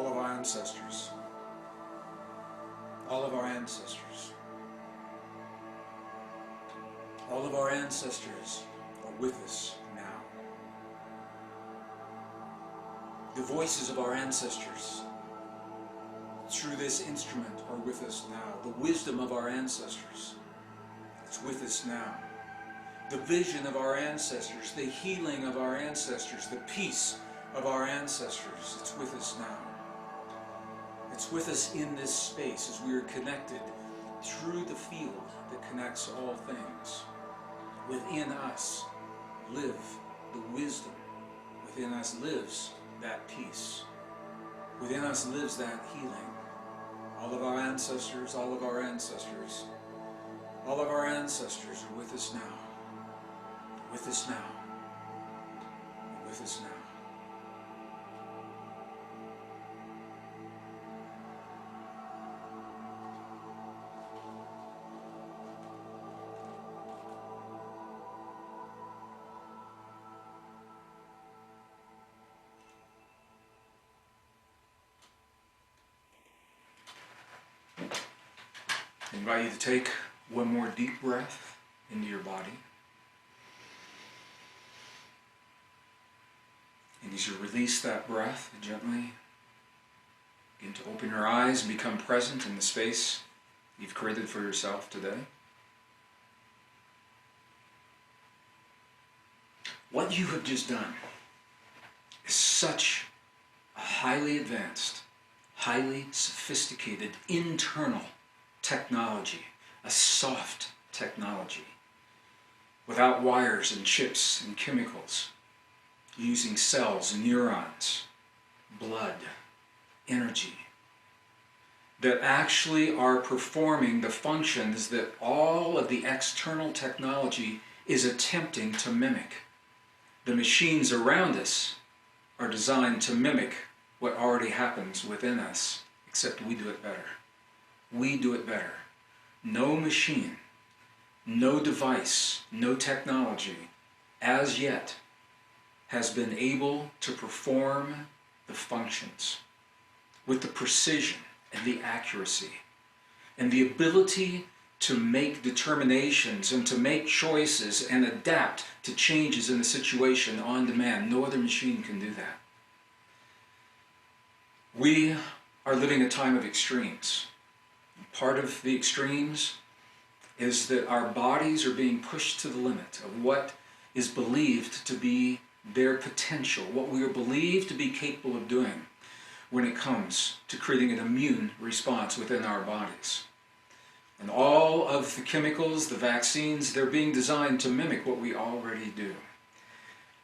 all of our ancestors. All of our ancestors. All of our ancestors are with us now. The voices of our ancestors through this instrument are with us now. The wisdom of our ancestors, it's with us now. The vision of our ancestors, the healing of our ancestors, the peace of our ancestors, it's with us now. It's with us in this space as we are connected through the field that connects all things. Within us live the wisdom. Within us lives that peace. Within us lives that healing. All of our ancestors, all of our ancestors, all of our ancestors are with us now. With us now. With us now. I invite you to take one more deep breath into your body. And as you release that breath gently, begin to open your eyes and become present in the space you've created for yourself today. What you have just done is such a highly advanced, highly sophisticated internal technology, a soft technology, without wires and chips and chemicals, using cells and neurons, blood, energy, that actually are performing the functions that all of the external technology is attempting to mimic. The machines around us are designed to mimic what already happens within us, except we do it better. We do it better. No machine, no device, no technology, as yet, has been able to perform the functions with the precision and the accuracy and the ability to make determinations and to make choices and adapt to changes in the situation on demand. No other machine can do that. We are living a time of extremes. Part of the extremes is that our bodies are being pushed to the limit of what is believed to be their potential, what we are believed to be capable of doing when it comes to creating an immune response within our bodies. And all of the chemicals, the vaccines, they're being designed to mimic what we already do.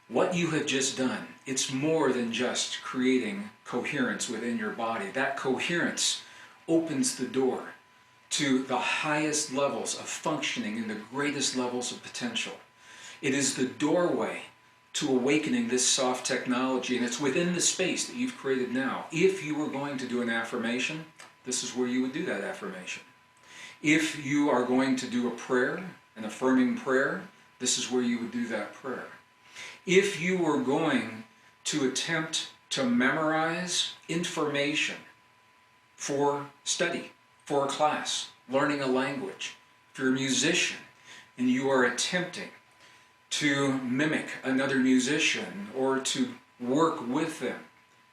What you have just done, it's more than just creating coherence within your body. That coherence opens the door to the highest levels of functioning and the greatest levels of potential. It is the doorway to awakening this soft technology, and it's within the space that you've created now. If you were going to do an affirmation, this is where you would do that affirmation. If you are going to do a prayer, an affirming prayer, this is where you would do that prayer. If you were going to attempt to memorize information for study, for a class, learning a language, if you're a musician and you are attempting to mimic another musician or to work with them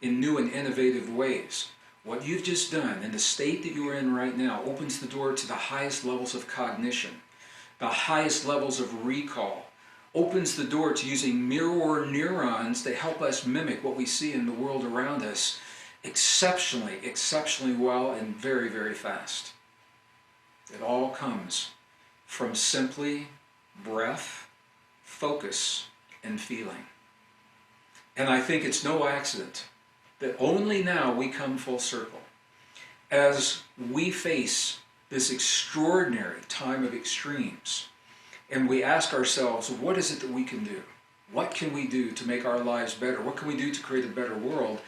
in new and innovative ways, what you've just done in the state that you are in right now opens the door to the highest levels of cognition, the highest levels of recall, opens the door to using mirror neurons to help us mimic what we see in the world around us exceptionally well and very, very fast. It all comes from simply breath, focus, and feeling. And I think it's no accident that only now we come full circle as we face this extraordinary time of extremes and we ask ourselves, what is it that we can do? What can we do to make our lives better? What can we do to create a better world?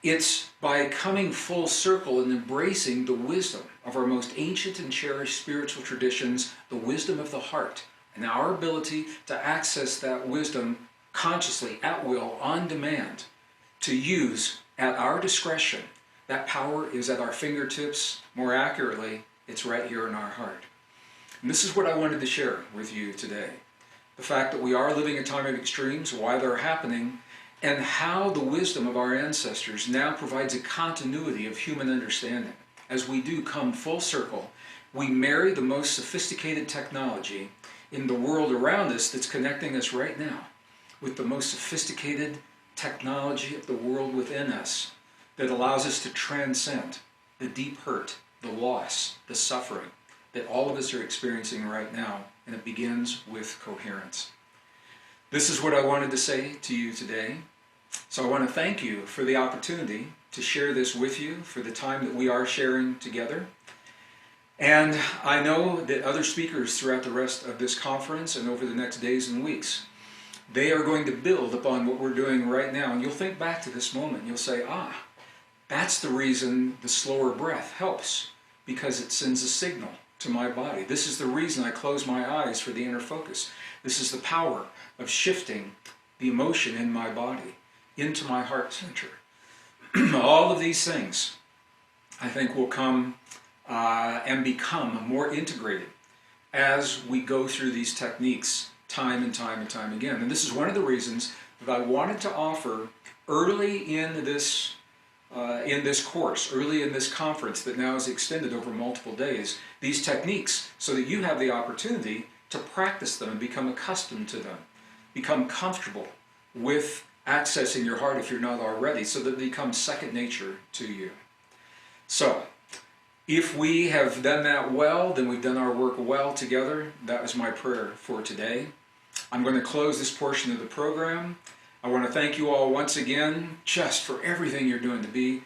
It's by coming full circle and embracing the wisdom of our most ancient and cherished spiritual traditions, the wisdom of the heart, and our ability to access that wisdom consciously, at will, on demand, to use at our discretion That power is at our fingertips. More accurately, it's right here in our heart. And this is what I wanted to share with you today. The fact that we are living a time of extremes, why they're happening, and how the wisdom of our ancestors now provides a continuity of human understanding. As we do come full circle, we marry the most sophisticated technology in the world around us that's connecting us right now with the most sophisticated technology of the world within us that allows us to transcend the deep hurt, the loss, the suffering that all of us are experiencing right now, and it begins with coherence. This is what I wanted to say to you today. So I want to thank you for the opportunity to share this with you, for the time that we are sharing together. And I know that other speakers throughout the rest of this conference and over the next days and weeks, they are going to build upon what we're doing right now. And you'll think back to this moment and you'll say, that's the reason the slower breath helps, because it sends a signal to my body. This is the reason I close my eyes for the inner focus. This is the power of shifting the emotion in my body into my heart center. All of these things, I think, will come and become more integrated as we go through these techniques time and time and time again. And this is one of the reasons that I wanted to offer early in this course, early in this conference that now is extended over multiple days, these techniques, so that you have the opportunity to practice them and become accustomed to them, become comfortable with accessing your heart if you're not already, so that it becomes second nature to you. So, if we have done that well, then we've done our work well together. That was my prayer for today. I'm going to close this portion of the program. I want to thank you all once again just for everything you're doing to be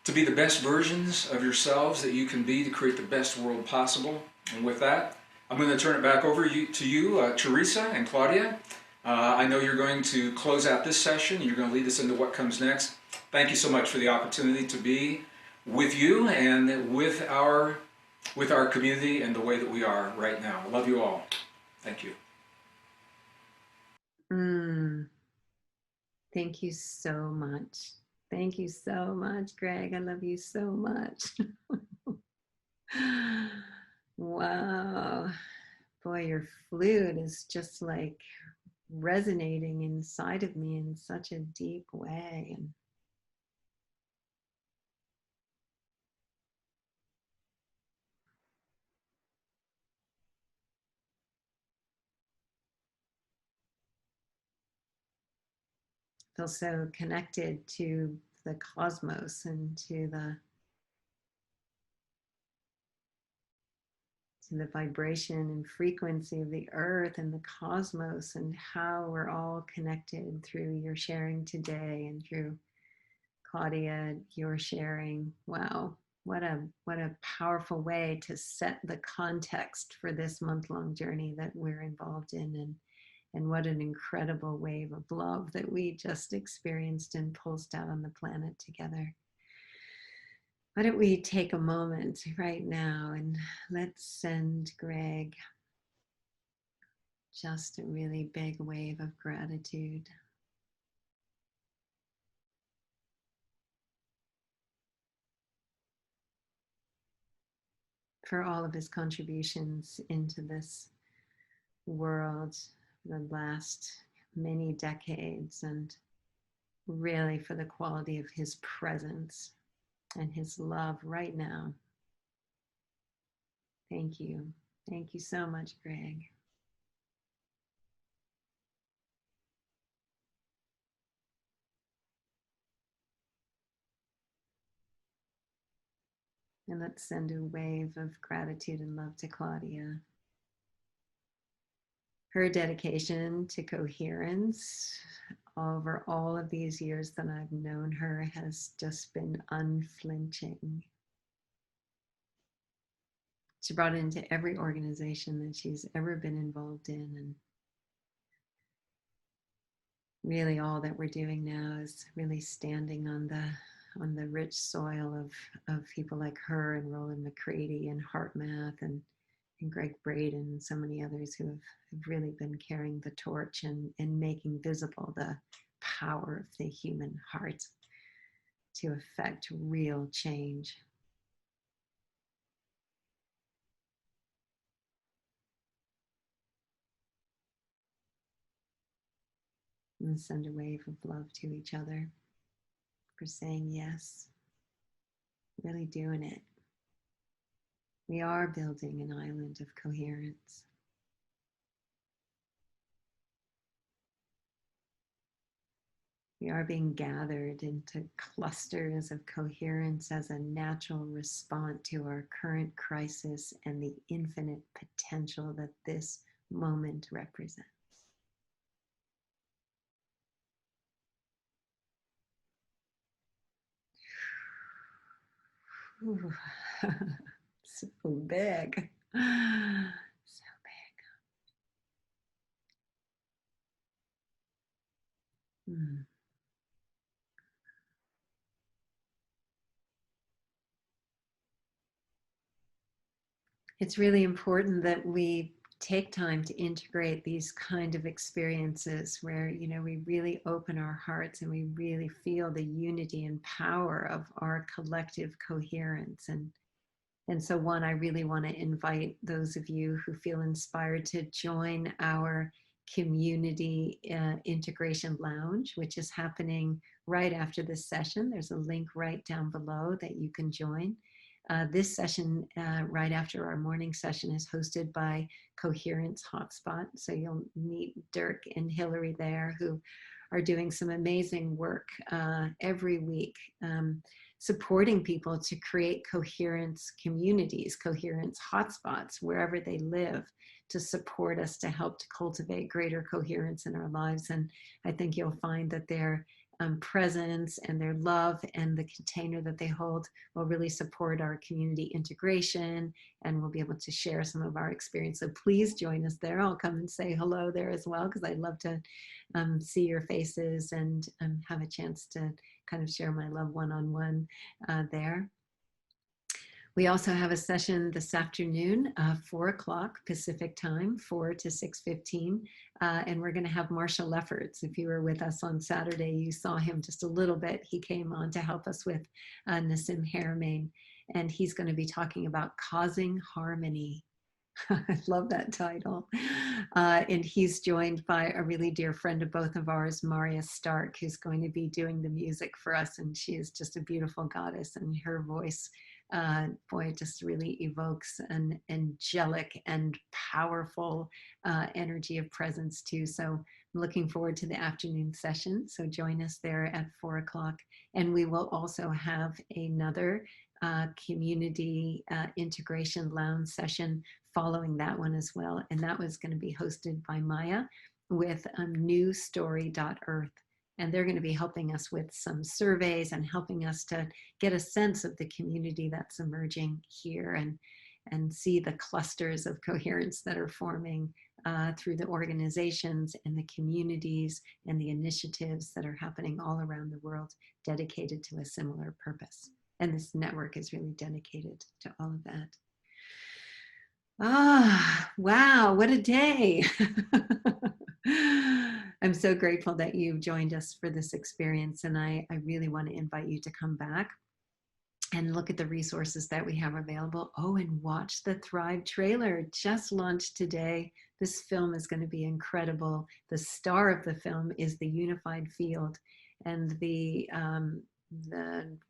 the best versions of yourselves that you can be to create the best world possible. And with that, I'm going to turn it back over to you, Teresa and Claudia. I know you're going to close out this session and you're going to lead us into what comes next. Thank you so much for the opportunity to be with you and with our community and the way that we are right now. I love you all. Thank you. Thank you so much. Thank you so much, Gregg. I love you so much. Wow. Boy, your flute is just like resonating inside of me in such a deep way. And feel so connected to the cosmos and to the vibration and frequency of the earth and the cosmos, and how we're all connected through your sharing today and through Claudia, your sharing. Wow, what a powerful way to set the context for this month-long journey that we're involved in, and what an incredible wave of love that we just experienced and pulsed out on the planet together. Why don't we take a moment right now and let's send Gregg just a really big wave of gratitude. For all of his contributions into this world the last many decades, and really for the quality of his presence and his love right now. Thank you. Thank you so much, Gregg. And let's send a wave of gratitude and love to Claudia. Her dedication to coherence over all of these years that I've known her has just been unflinching. She brought it into every organization that she's ever been involved in, and really all that we're doing now is really standing on the rich soil of people like her and Roland McCready and HeartMath and Gregg Braden and so many others who have really been carrying the torch and making visible the power of the human heart. to affect real change. And send a wave of love to each other for saying yes, really doing it. We are building an island of coherence. We are being gathered into clusters of coherence as a natural response to our current crisis and the infinite potential that this moment represents. Ooh. So big. So big. Mm. It's really important that we take time to integrate these kind of experiences where, you know, we really open our hearts and we really feel the unity and power of our collective coherence. And so one, I really want to invite those of you who feel inspired to join our community integration lounge, which is happening right after this session. There's a link right down below that you can join. This session, right after our morning session, is hosted by Coherence Hotspot. So you'll meet Dirk and Hillary there, who are doing some amazing work every week, supporting people to create coherence communities, coherence hotspots, wherever they live, to support us to help to cultivate greater coherence in our lives. And I think you'll find that their presence and their love and the container that they hold will really support our community integration, and we'll be able to share some of our experience. So please join us there. I'll come and say hello there as well, because I'd love to see your faces and have a chance to kind of share my love one-on-one there. We also have a session this afternoon, 4 o'clock Pacific time, 4 to 6:15, and we're going to have Marshall Lefferts. If you were with us on Saturday, you saw him just a little bit. He came on to help us with Nassim Haramein, and he's going to be talking about causing harmony. I love that title. And he's joined by a really dear friend of both of ours, Maria Stark, who's going to be doing the music for us. And she is just a beautiful goddess, and her voice, boy, just really evokes an angelic and powerful energy of presence too. So I'm looking forward to the afternoon session. So join us there at 4 o'clock. And we will also have another community integration lounge session following that one as well. And that was going to be hosted by Maya with newstory.earth. And they're going to be helping us with some surveys and helping us to get a sense of the community that's emerging here, and see the clusters of coherence that are forming through the organizations and the communities and the initiatives that are happening all around the world dedicated to a similar purpose. And this network is really dedicated to all of that. Ah, wow, what a day. I'm so grateful that you've joined us for this experience, and I really want to invite you to come back and look at the resources that we have available. Oh, and watch the Thrive trailer, just launched today. This film is going to be incredible. The star of the film is the unified field, and the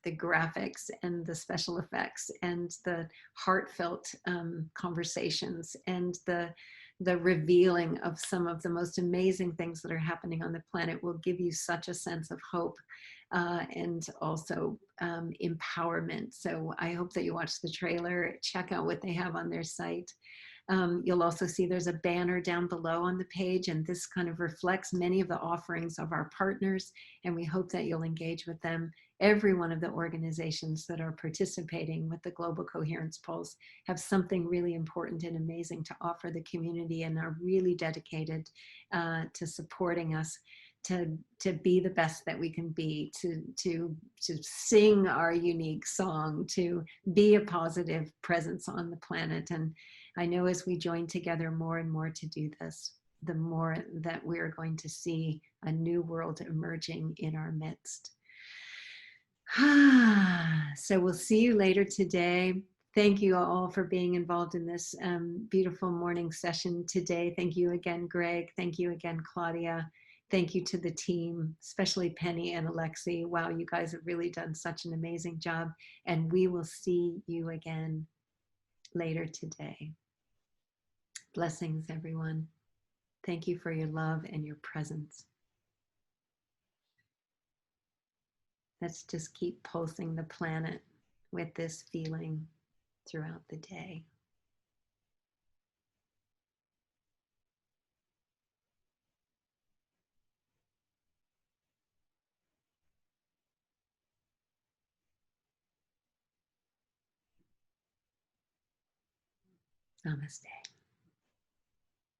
graphics and the special effects and the heartfelt conversations and the revealing of some of the most amazing things that are happening on the planet will give you such a sense of hope and also empowerment. So I hope that you watch the trailer, check out what they have on their site. You'll also see there's a banner down below on the page, and this kind of reflects many of the offerings of our partners, and we hope that you'll engage with them. Every one of the organizations that are participating with the Global Coherence Pulse have something really important and amazing to offer the community, and are really dedicated to supporting us to be the best that we can be, to sing our unique song, to be a positive presence on the planet. And I know as we join together more and more to do this, the more that we're going to see a new world emerging in our midst. So we'll see you later today. Thank you all for being involved in this beautiful morning session today. Thank you again, Greg. Thank you again, Claudia. Thank you to the team, especially Penny and Alexi. Wow, you guys have really done such an amazing job. And we will see you again later today. Blessings, everyone. Thank you for your love and your presence. Let's just keep pulsing the planet with this feeling throughout the day. Namaste.